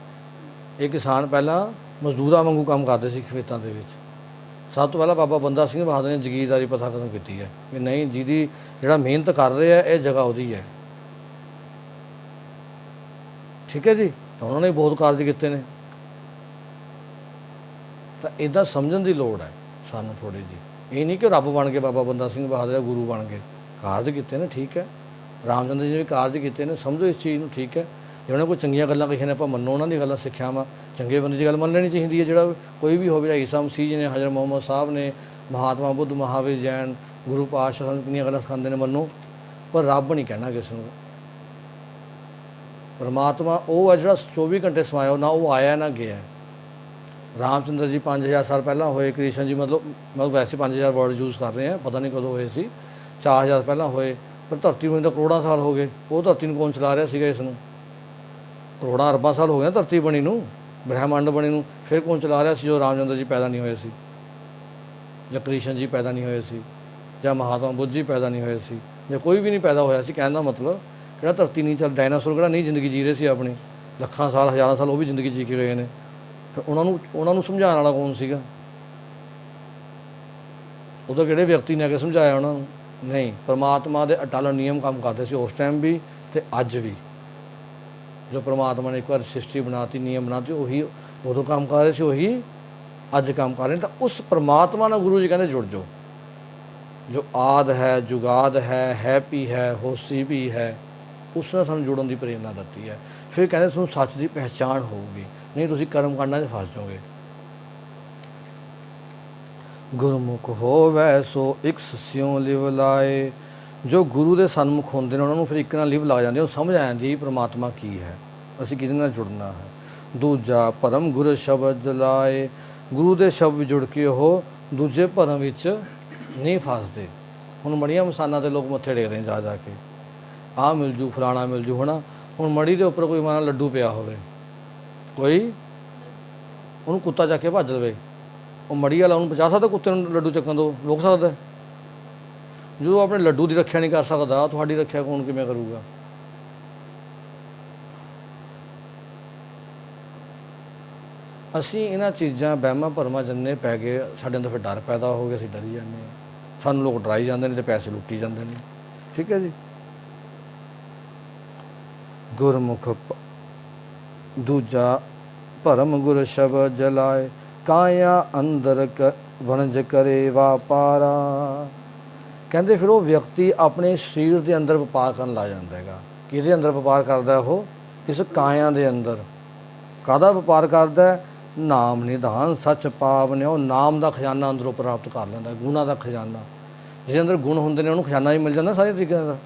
S1: ਇਹ ਕਿਸਾਨ ਪਹਿਲਾਂ ਮਜ਼ਦੂਰਾਂ ਵਾਂਗੂ ਕੰਮ ਕਰਦੇ ਸੀ ਖੇਤਾਂ ਦੇ ਵਿੱਚ। ਸਭ ਤੋਂ ਪਹਿਲਾਂ ਬਾਬਾ ਬੰਦਾ ਸਿੰਘ ਬਹਾਦਰ ਨੇ ਜ਼ਗੀਰਦਾਰੀ ਪ੍ਰਥਾ ਖਤਮ ਕੀਤੀ ਹੈ, ਵੀ ਨਹੀਂ ਜਿਹਦੀ ਜਿਹੜਾ ਮਿਹਨਤ ਕਰ ਰਿਹਾ ਇਹ ਜਗ੍ਹਾ ਉਹਦੀ ਹੈ, ਠੀਕ ਹੈ ਜੀ। ਤਾਂ ਉਹਨਾਂ ਨੇ ਬਹੁਤ ਕਾਰਜ ਕੀਤੇ ਨੇ। ਤਾਂ ਇੱਦਾਂ ਸਮਝਣ ਦੀ ਲੋੜ ਹੈ ਸਾਨੂੰ ਥੋੜ੍ਹੀ ਜਿਹੀ। ਇਹ ਨਹੀਂ ਕਿ ਰੱਬ ਬਣ ਕੇ ਬਾਬਾ ਬੰਦਾ ਸਿੰਘ ਬਹਾਦਰ ਦਾ ਗੁਰੂ ਬਣ ਗਏ, ਕਾਰਜ ਕੀਤੇ ਨੇ, ਠੀਕ ਹੈ। ਰਾਮਚੰਦਰ ਜੀ ਨੇ ਵੀ ਕਾਰਜ ਕੀਤੇ ਨੇ, ਸਮਝੋ ਇਸ ਚੀਜ਼ ਨੂੰ, ਠੀਕ ਹੈ। ਜੇ ਉਹਨਾਂ ਕੋਈ ਚੰਗੀਆਂ ਗੱਲਾਂ ਕਹੀਆਂ ਨੇ ਆਪਾਂ ਮੰਨੋ, ਉਹਨਾਂ ਦੀ ਗੱਲਾਂ ਸਿੱਖਿਆਵਾਂ, ਚੰਗੇ ਬੰਦੇ ਦੀ ਗੱਲ ਮੰਨ ਲੈਣੀ ਚਾਹੀਦੀ ਹੈ। ਜਿਹੜਾ ਕੋਈ ਵੀ ਹੋਵੇ, ਈਸਾ ਮਸੀਹ ਜੀ ਨੇ, ਹਜ਼ਰਤ ਮੁਹੰਮਦ ਸਾਹਿਬ ਨੇ, ਮਹਾਤਮਾ ਬੁੱਧ, ਮਹਾਵੀਰ ਜੈਨ, ਗੁਰੂ ਪਾਤਸ਼ਾਹ ਸਾਨੂੰ ਕਿੰਨੀਆਂ ਗੱਲਾਂ ਸਿਖਾਉਂਦੇ ਨੇ, ਮੰਨੋ। ਪਰ ਰੱਬ ਨਹੀਂ ਕਹਿਣਾ ਕਿਸੇ ਨੂੰ। ਪਰਮਾਤਮਾ ਉਹ ਹੈ ਜਿਹੜਾ 24 ਘੰਟੇ ਸਮਾਇਆ, ਨਾ ਉਹ ਆਇਆ ਨਾ ਗਿਆ। ਰਾਮਚੰਦਰ ਜੀ 5000 ਸਾਲ ਪਹਿਲਾਂ ਹੋਏ, ਕ੍ਰਿਸ਼ਨ ਜੀ ਮਤਲਬ ਵੈਸੇ 5000 ਵਰਡ ਯੂਜ਼ ਕਰ ਰਹੇ ਹਾਂ, ਪਤਾ ਨਹੀਂ ਕਦੋਂ ਹੋਏ ਸੀ, 4000 ਪਹਿਲਾਂ ਹੋਏ। ਪਰ ਧਰਤੀ ਨੂੰ ਤਾਂ ਕਰੋੜਾਂ ਸਾਲ ਹੋ ਗਏ। ਉਹ ਧਰਤੀ ਨੂੰ ਕੌਣ ਚਲਾ ਰਿਹਾ ਸੀਗਾ? ਇਸ ਨੂੰ ਕਰੋੜਾਂ ਅਰਬਾਂ ਸਾਲ ਹੋ ਗਏ ਧਰਤੀ ਬਣੀ ਨੂੰ, ਬ੍ਰਹਿਮੰਡ ਬਣੀ ਨੂੰ। ਫਿਰ ਕੌਣ ਚਲਾ ਰਿਹਾ ਸੀ? ਜੋ ਰਾਮਚੰਦਰ ਜੀ ਪੈਦਾ ਨਹੀਂ ਹੋਏ ਸੀ, ਜਾਂ ਕ੍ਰਿਸ਼ਨ ਜੀ ਪੈਦਾ ਨਹੀਂ ਹੋਏ ਸੀ, ਜਾਂ ਮਹਾਤਮਾ ਬੁੱਧ ਜੀ ਪੈਦਾ ਨਹੀਂ ਹੋਏ ਸੀ, ਜਾਂ ਕੋਈ ਵੀ ਨਹੀਂ ਪੈਦਾ ਹੋਇਆ ਸੀ। ਕਹਿਣ ਦਾ ਮਤਲਬ ਜਿਹੜਾ ਧਰਤੀ ਨਹੀਂ ਚੱਲ, ਡਾਇਨਾਸੌਰ ਕਿਹੜਾ ਨਹੀਂ ਜ਼ਿੰਦਗੀ ਜੀ ਰਹੇ ਸੀ ਆਪਣੀ, ਲੱਖਾਂ ਸਾਲ, ਹਜ਼ਾਰਾਂ ਸਾਲ ਉਹ ਵੀ ਜ਼ਿੰਦਗੀ ਜੀ ਕੇ ਗਏ ਨੇ। ਫਿਰ ਉਹਨਾਂ ਨੂੰ ਸਮਝਾਉਣ ਵਾਲਾ ਕੌਣ ਸੀਗਾ? ਉਦੋਂ ਕਿਹੜੇ ਵਿਅਕਤੀ ਨੇ ਆ ਕੇ ਸਮਝਾਇਆ ਉਹਨਾਂ ਨੂੰ? ਨਹੀਂ, ਪਰਮਾਤਮਾ ਦੇ ਅਟਲ ਨਿਯਮ ਕੰਮ ਕਰਦੇ ਸੀ ਉਸ ਟਾਈਮ ਵੀ ਅਤੇ ਅੱਜ ਵੀ। ਜੋ ਪਰਮਾਤਮਾ ਨੇ ਇੱਕ ਵਾਰ ਸ੍ਰਿਸ਼ਟੀ ਬਣਾਤੀ, ਨਿਯਮ ਬਣਾਤੇ, ਉਹੀ ਉਦੋਂ ਕੰਮ ਕਰ ਰਹੇ ਸੀ, ਉਹੀ ਅੱਜ ਕੰਮ ਕਰ ਰਹੇ ਨੇ। ਤਾਂ ਉਸ ਪਰਮਾਤਮਾ ਨਾਲ ਗੁਰੂ ਜੀ ਕਹਿੰਦੇ ਜੁੜ ਜਾਓ, ਜੋ ਆਦਿ ਹੈ, ਜੁਗਾਦ ਹੈ ਵੀ ਹੈ, ਹੋਸੀ ਵੀ ਹੈ। ਉਸ ਨਾਲ ਸਾਨੂੰ ਜੁੜਨ ਦੀ ਪ੍ਰੇਰਨਾ ਦਿੱਤੀ ਹੈ। ਫਿਰ ਕਹਿੰਦੇ ਤੁਹਾਨੂੰ ਸੱਚ ਦੀ ਪਹਿਚਾਣ ਹੋਊਗੀ। ਨਹੀਂ ਤੁਸੀਂ ਕਰਮ ਕਾਂਡਾਂ 'ਚ ਫਸ ਜਾਓਗੇ। ਗੁਰਮੁਖ ਹੋਵੈ ਸੋ ਇੱਕ ਸਿਉ ਲਿਵ ਲਾਏ। ਜੋ ਗੁਰੂ ਦੇ ਸਨਮੁਖ ਹੁੰਦੇ ਨੇ ਉਹਨਾਂ ਨੂੰ ਫਿਰ ਇੱਕ ਨਾਲ ਲਿਵ ਲੱਗ ਜਾਂਦੀ, ਉਹ ਸਮਝ ਆ ਜਾਂਦੀ ਪ੍ਰਮਾਤਮਾ ਕੀ ਹੈ, ਅਸੀਂ ਕਿਹਦੇ ਨਾਲ ਜੁੜਨਾ ਹੈ। ਦੂਜਾ ਭਰਮ ਗੁਰ ਸ਼ਬਦ ਜਲਾਏ। ਗੁਰੂ ਦੇ ਸ਼ਬਦ ਵਿੱਚ ਜੁੜ ਕੇ ਉਹ ਦੂਜੇ ਭਰਮ ਵਿੱਚ ਨਹੀਂ ਫਸਦੇ। ਹੁਣ ਮੜੀਆਂ ਮਸਾਨਾਂ 'ਤੇ ਲੋਕ ਮੱਥੇ ਟੇਕਦੇ ਨੇ ਜਾ ਕੇ, ਆਹ ਮਿਲ ਜੂ ਫਲਾਣਾ ਮਿਲ ਜੂ, ਹੈ ਨਾ। ਹੁਣ ਮੜੀ ਦੇ ਉੱਪਰ ਕੋਈ ਮਾਨਾ ਲੱਡੂ ਪਿਆ ਹੋਵੇ, ਕੋਈ ਉਹਨੂੰ ਕੁੱਤਾ ਚੱਕ ਕੇ ਭੱਜ ਲਵੇ, ਉਹ ਮੜੀ ਵਾਲਾ ਉਹਨੂੰ ਬਚਾ ਸਕਦਾ ਕੁੱਤੇ ਨੂੰ ਲੱਡੂ ਚੱਕਣ ਤੋਂ? ਰੋਕ ਸਕਦਾ? ਜਦੋਂ ਆਪਣੇ ਲੱਡੂ ਦੀ ਰੱਖਿਆ ਨਹੀਂ ਕਰ ਸਕਦਾ, ਤੁਹਾਡੀ ਰੱਖਿਆ ਕੌਣ ਕਿਵੇਂ ਕਰੂਗਾ? ਅਸੀਂ ਇਹਨਾਂ ਚੀਜ਼ਾਂ ਵਹਿਮਾਂ ਭਰਮਾਂ ਜੰਨੇ ਪੈ ਗਏ, ਸਾਡੇ ਅੰਦਰ ਫਿਰ ਡਰ ਪੈਦਾ ਹੋ ਗਿਆ, ਅਸੀਂ ਡਰੀ ਜਾਂਦੇ ਹਾਂ, ਸਾਨੂੰ ਲੋਕ ਡਰਾਈ ਜਾਂਦੇ ਨੇ ਤੇ ਪੈਸੇ ਲੁੱਟੀ ਜਾਂਦੇ ਨੇ। ਠੀਕ ਹੈ ਜੀ। ਗੁਰਮੁਖ ਦੂਜਾ ਭਰਮ ਗੁਰ ਸ਼ਬਦ ਜਲਾਏ। ਕਾਇਆ ਅੰਦਰ ਵਣਜ ਕਰੇ ਵਾਪਾਰਾ। ਕਹਿੰਦੇ ਫਿਰ ਉਹ ਵਿਅਕਤੀ ਆਪਣੇ ਸਰੀਰ ਦੇ ਅੰਦਰ ਵਪਾਰ ਕਰਨ ਲੱਗ ਜਾਂਦਾ ਹੈਗਾ। ਕਿਹਦੇ ਅੰਦਰ ਵਪਾਰ ਕਰਦਾ ਉਹ? ਇਸ ਕਾਇਆ ਦੇ ਅੰਦਰ। ਕਾਹਦਾ ਵਪਾਰ ਕਰਦਾ? ਨਾਮ ਨਿਧਾਨ ਸੱਚ ਪਾਵਨ। ਉਹ ਨਾਮ ਦਾ ਖਜ਼ਾਨਾ ਅੰਦਰੋਂ ਪ੍ਰਾਪਤ ਕਰ ਲੈਂਦਾ, ਗੁਣਾਂ ਦਾ ਖਜ਼ਾਨਾ। ਜਿਹਦੇ ਅੰਦਰ ਗੁਣ ਹੁੰਦੇ ਨੇ ਉਹਨੂੰ ਖਜ਼ਾਨਾ ਹੀ ਮਿਲ ਜਾਂਦਾ ਸਾਰੇ ਤਰੀਕਿਆਂ ਦਾ।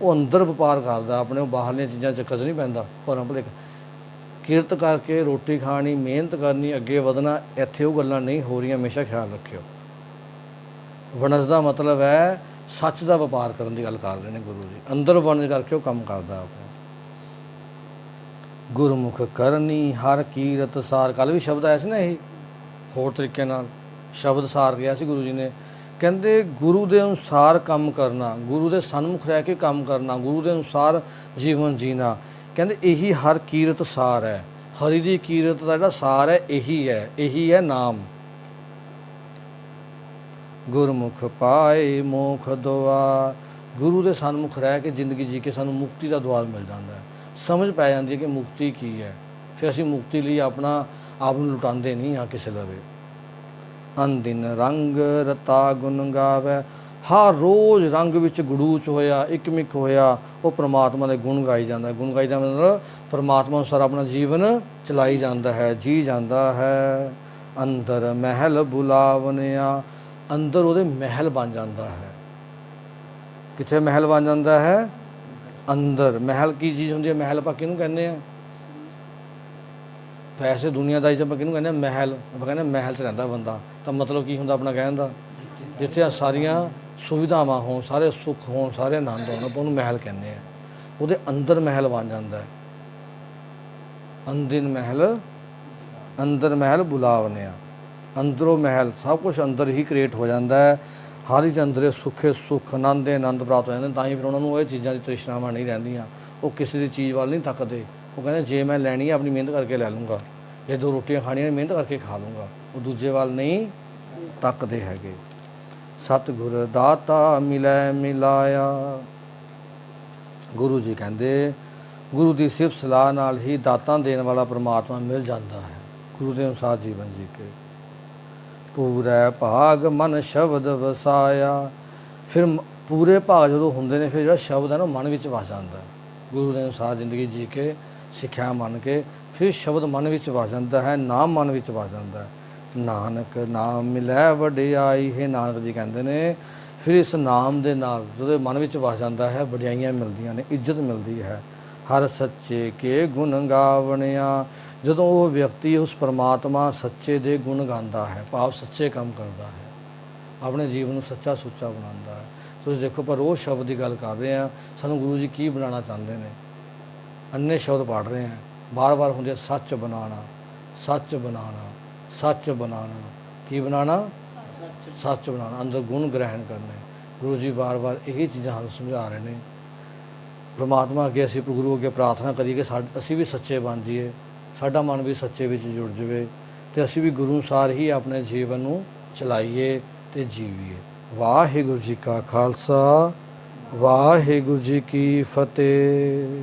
S1: ਉਹ ਅੰਦਰ ਵਪਾਰ ਕਰਦਾ ਆਪਣੇ, ਉਹ ਬਾਹਰਲੀਆਂ ਚੀਜ਼ਾਂ 'ਚ ਚੱਕਰ ਨਹੀਂ ਪੈਂਦਾ। ਭਰਮ ਭੁਲੇਖਾ ਕਿਰਤ ਕਰਕੇ ਰੋਟੀ ਖਾਣੀ, ਮਿਹਨਤ ਕਰਨੀ, ਅੱਗੇ ਵਧਣਾ, ਇੱਥੇ ਉਹ ਗੱਲਾਂ ਨਹੀਂ ਹੋ ਰਹੀਆਂ, ਹਮੇਸ਼ਾ ਖਿਆਲ ਰੱਖਿਓ। ਵਣਜ ਦਾ ਮਤਲਬ ਹੈ ਸੱਚ ਦਾ ਵਪਾਰ ਕਰਨ ਦੀ ਗੱਲ ਕਰ ਰਹੇ ਨੇ ਗੁਰੂ ਜੀ। ਅੰਦਰ ਵਣਜ ਕਰਕੇ ਉਹ ਕੰਮ ਕਰਦਾ ਆਪਣਾ। ਗੁਰਮੁਖ ਕਰਨੀ ਹਰ ਕੀਰਤ ਸਾਰ। ਕੱਲ੍ਹ ਵੀ ਸ਼ਬਦ ਆਇਆ ਸੀ ਨਾ, ਇਹ ਹੋਰ ਤਰੀਕੇ ਨਾਲ ਸ਼ਬਦ ਸਾਰ ਗਿਆ ਸੀ ਗੁਰੂ ਜੀ ਨੇ। ਕਹਿੰਦੇ ਗੁਰੂ ਦੇ ਅਨੁਸਾਰ ਕੰਮ ਕਰਨਾ, ਗੁਰੂ ਦੇ ਸਨਮੁਖ ਰਹਿ ਕੇ ਕੰਮ ਕਰਨਾ, ਗੁਰੂ ਦੇ ਅਨੁਸਾਰ ਜੀਵਨ ਜੀਣਾ। ਕਹਿੰਦੇ ਇਹੀ ਹਰ ਕੀਰਤ ਸਾਰ ਹੈ। ਹਰੀ ਦੀ ਕੀਰਤ ਦਾ ਜਿਹੜਾ ਸਾਰ ਹੈ ਇਹੀ ਹੈ ਨਾਮ। ਗੁਰਮੁਖ ਪਾਏ ਮੋਖ ਦੁਆ। ਗੁਰੂ ਦੇ ਸਨਮੁਖ ਰਹਿ ਕੇ ਜ਼ਿੰਦਗੀ ਜੀ ਕੇ ਸਾਨੂੰ ਮੁਕਤੀ ਦਾ ਦੁਆਰ ਮਿਲ ਜਾਂਦਾ ਹੈ। ਸਮਝ ਪੈ ਜਾਂਦੀ ਹੈ ਕਿ ਮੁਕਤੀ ਕੀ ਹੈ। ਫਿਰ ਅਸੀਂ ਮੁਕਤੀ ਲਈ ਆਪਣਾ ਆਪ ਨੂੰ ਲੁਟਾਉਂਦੇ ਨਹੀਂ ਹਾਂ ਕਿਸੇ ਲਵੇ। ਅਨਦਿਨ ਰੰਗ ਰਤਾ ਗੁਣ ਗਾਵੈ। ਹਰ ਰੋਜ਼ ਰੰਗ ਵਿੱਚ ਗੜੂਚ ਹੋਇਆ, ਇਕਮਿਕ ਹੋਇਆ, ਉਹ ਪ੍ਰਮਾਤਮਾ ਦੇ ਗੁਣ ਗਾਈ ਜਾਂਦਾ। ਗੁਣ ਗਾਈ ਦਾ ਮਤਲਬ ਪ੍ਰਮਾਤਮਾ ਅਨੁਸਾਰ ਆਪਣਾ ਜੀਵਨ ਚਲਾਈ ਜਾਂਦਾ ਹੈ, ਜੀ ਜਾਂਦਾ ਹੈ। ਅੰਦਰ ਮਹਿਲ ਬੁਲਾਵਨਿਆ। ਅੰਦਰ ਉਹਦੇ ਮਹਿਲ ਬਣ ਜਾਂਦਾ ਹੈ। ਕਿੱਥੇ ਮਹਿਲ ਬਣ ਜਾਂਦਾ ਹੈ? ਅੰਦਰ। ਮਹਿਲ ਕੀ ਚੀਜ਼ ਹੁੰਦੀ ਹੈ? ਮਹਿਲ ਆਪਾਂ ਕਿਹਨੂੰ ਕਹਿੰਦੇ ਹਾਂ? ਪੈਸੇ ਦੁਨੀਆਦਾਰੀ 'ਚ ਆਪਾਂ ਕਿਹਨੂੰ ਕਹਿੰਦੇ ਹਾਂ? ਮਹਿਲ। ਆਪਾਂ ਕਹਿੰਦੇ ਮਹਿਲ 'ਚ ਰਹਿੰਦਾ ਬੰਦਾ, ਤਾਂ ਮਤਲਬ ਕੀ ਹੁੰਦਾ ਆਪਣਾ ਕਹਿਣ ਦਾ? ਜਿੱਥੇ ਸਾਰੀਆਂ ਸੁਵਿਧਾਵਾਂ ਹੋਣ, ਸਾਰੇ ਸੁੱਖ ਹੋਣ, ਸਾਰੇ ਆਨੰਦ ਹੋਣ, ਆਪਾਂ ਉਹਨੂੰ ਮਹਿਲ ਕਹਿੰਦੇ ਹਾਂ। ਉਹਦੇ ਅੰਦਰ ਮਹਿਲ ਬਣ ਜਾਂਦਾ ਹੈ। ਅੰਦਰ ਮਹਿਲ ਬੁਲਾਵਨਿਆ। ਅੰਦਰੋਂ ਮਹਿਲ, ਸਭ ਕੁਛ ਅੰਦਰ ਹੀ ਕ੍ਰੀਏਟ ਹੋ ਜਾਂਦਾ ਹੈ। ਹਰ ਇੱਕ ਅੰਦਰੇ ਸੁੱਖੇ ਸੁੱਖ, ਆਨੰਦ ਪ੍ਰਾਪਤ ਹੋ ਜਾਂਦੇ। ਤਾਂ ਹੀ ਫਿਰ ਉਹਨਾਂ ਨੂੰ ਇਹ ਚੀਜ਼ਾਂ ਦੀ ਤ੍ਰਿਸ਼ਨਾਵਾਂ ਨਹੀਂ ਰਹਿੰਦੀਆਂ। ਉਹ ਕਿਸੇ ਦੀ ਚੀਜ਼ ਵੱਲ ਨਹੀਂ ਤੱਕਦੇ। ਉਹ ਕਹਿੰਦੇ ਜੇ ਮੈਂ ਲੈਣੀ ਹੈ ਆਪਣੀ ਮਿਹਨਤ ਕਰਕੇ ਲੈ ਲੂੰਗਾ, ਜੇ ਦੋ ਰੋਟੀਆਂ ਖਾਣੀਆਂ ਮਿਹਨਤ ਕਰਕੇ ਖਾ ਲੂੰਗਾ। ਉਹ ਦੂਜੇ ਵੱਲ ਨਹੀਂ ਤੱਕਦੇ ਹੈਗੇ। ਸਤਿਗੁਰ ਦਾਤਾ ਮਿਲੈ ਮਿਲਾਇਆ। ਗੁਰੂ ਜੀ ਕਹਿੰਦੇ ਗੁਰੂ ਦੀ ਸਿਫਤ ਸਲਾਹ ਨਾਲ ਹੀ ਦਾਤਾਂ ਦੇਣ ਵਾਲਾ ਪਰਮਾਤਮਾ ਮਿਲ ਜਾਂਦਾ ਹੈ। ਗੁਰੂ ਦੇ ਅਨੁਸਾਰ ਜੀਵਨ ਜੀ ਕੇ ਪੂਰੇ ਭਾਗ ਮਨ ਸ਼ਬਦ ਵਸਾਇਆ। ਫਿਰ ਪੂਰੇ ਭਾਗ ਜਦੋਂ ਹੁੰਦੇ ਨੇ, ਫਿਰ ਜਿਹੜਾ ਸ਼ਬਦ ਹੈ ਨਾ ਮਨ ਵਿੱਚ ਵਸ ਜਾਂਦਾ। ਗੁਰੂ ਦੇ ਅਨੁਸਾਰ ਜ਼ਿੰਦਗੀ ਜੀ ਕੇ, ਸਿੱਖਿਆ ਮੰਨ ਕੇ, ਫਿਰ ਸ਼ਬਦ ਮਨ ਵਿੱਚ ਵਸ ਜਾਂਦਾ ਹੈ, ਨਾਮ ਮਨ ਵਿੱਚ ਵਸ ਜਾਂਦਾ ਹੈ। ਨਾਨਕ ਨਾਮ ਮਿਲੈ ਵਡਿਆਈ। ਹੈ ਨਾਨਕ ਜੀ ਕਹਿੰਦੇ ਨੇ ਫਿਰ ਇਸ ਨਾਮ ਦੇ ਨਾਲ ਜਦੋਂ ਮਨ ਵਿੱਚ ਵਸ ਜਾਂਦਾ ਹੈ, ਵਡਿਆਈਆਂ ਮਿਲਦੀਆਂ ਨੇ, ਇੱਜ਼ਤ ਮਿਲਦੀ ਹੈ। ਹਰ ਸੱਚੇ ਕੇ ਗੁਣ ਗਾਵਣਿਆ। ਜਦੋਂ ਉਹ ਵਿਅਕਤੀ ਉਸ ਪਰਮਾਤਮਾ ਸੱਚੇ ਦੇ ਗੁਣ ਗਾਉਂਦਾ ਹੈ, ਭਾਵ ਸੱਚੇ ਕੰਮ ਕਰਦਾ ਹੈ, ਆਪਣੇ ਜੀਵਨ ਨੂੰ ਸੱਚਾ ਸੁੱਚਾ ਬਣਾਉਂਦਾ ਹੈ। ਤੁਸੀਂ ਦੇਖੋ, ਪਰ ਉਹ ਸ਼ਬਦ ਦੀ ਗੱਲ ਕਰ ਰਹੇ ਹਾਂ, ਸਾਨੂੰ ਗੁਰੂ ਜੀ ਕੀ ਬਣਾਉਣਾ ਚਾਹੁੰਦੇ ਨੇ? ਅੰਨੇ ਸ਼ਬਦ ਪੜ੍ਹ ਰਹੇ ਹਾਂ, ਬਾਰ-ਬਾਰ ਹੁੰਦੇ ਸੱਚ ਬਣਾਉਣਾ, ਸੱਚ ਬਣਾਉਣਾ, ਸੱਚ ਬਣਾਉਣਾ। ਕੀ ਬਣਾਉਣਾ? ਸੱਚ ਬਣਾਉਣਾ। ਅੰਦਰ ਗੁਣ ਗ੍ਰਹਿਣ ਕਰਨੇ। ਗੁਰੂ ਜੀ ਵਾਰ-ਵਾਰ ਇਹੀ ਚੀਜ਼ਾਂ ਸਾਨੂੰ ਸਮਝਾ ਰਹੇ ਨੇ। ਪਰਮਾਤਮਾ ਅੱਗੇ ਅਸੀਂ ਗੁਰੂ ਅੱਗੇ ਪ੍ਰਾਰਥਨਾ ਕਰੀਏ ਕਿ ਅਸੀਂ ਵੀ ਸੱਚੇ ਬਣ ਜਾਈਏ, ਸਾਡਾ ਮਨ ਵੀ ਸੱਚੇ ਵਿੱਚ ਜੁੜ ਜਾਵੇ, ਅਤੇ ਅਸੀਂ ਵੀ ਗੁਰੂ ਅਨੁਸਾਰ ਹੀ ਆਪਣੇ ਜੀਵਨ ਨੂੰ ਚਲਾਈਏ ਅਤੇ ਜੀਵੀਏ। ਵਾਹਿਗੁਰੂ ਜੀ ਕਾ ਖਾਲਸਾ, ਵਾਹਿਗੁਰੂ ਜੀ ਕੀ ਫਤਿਹ।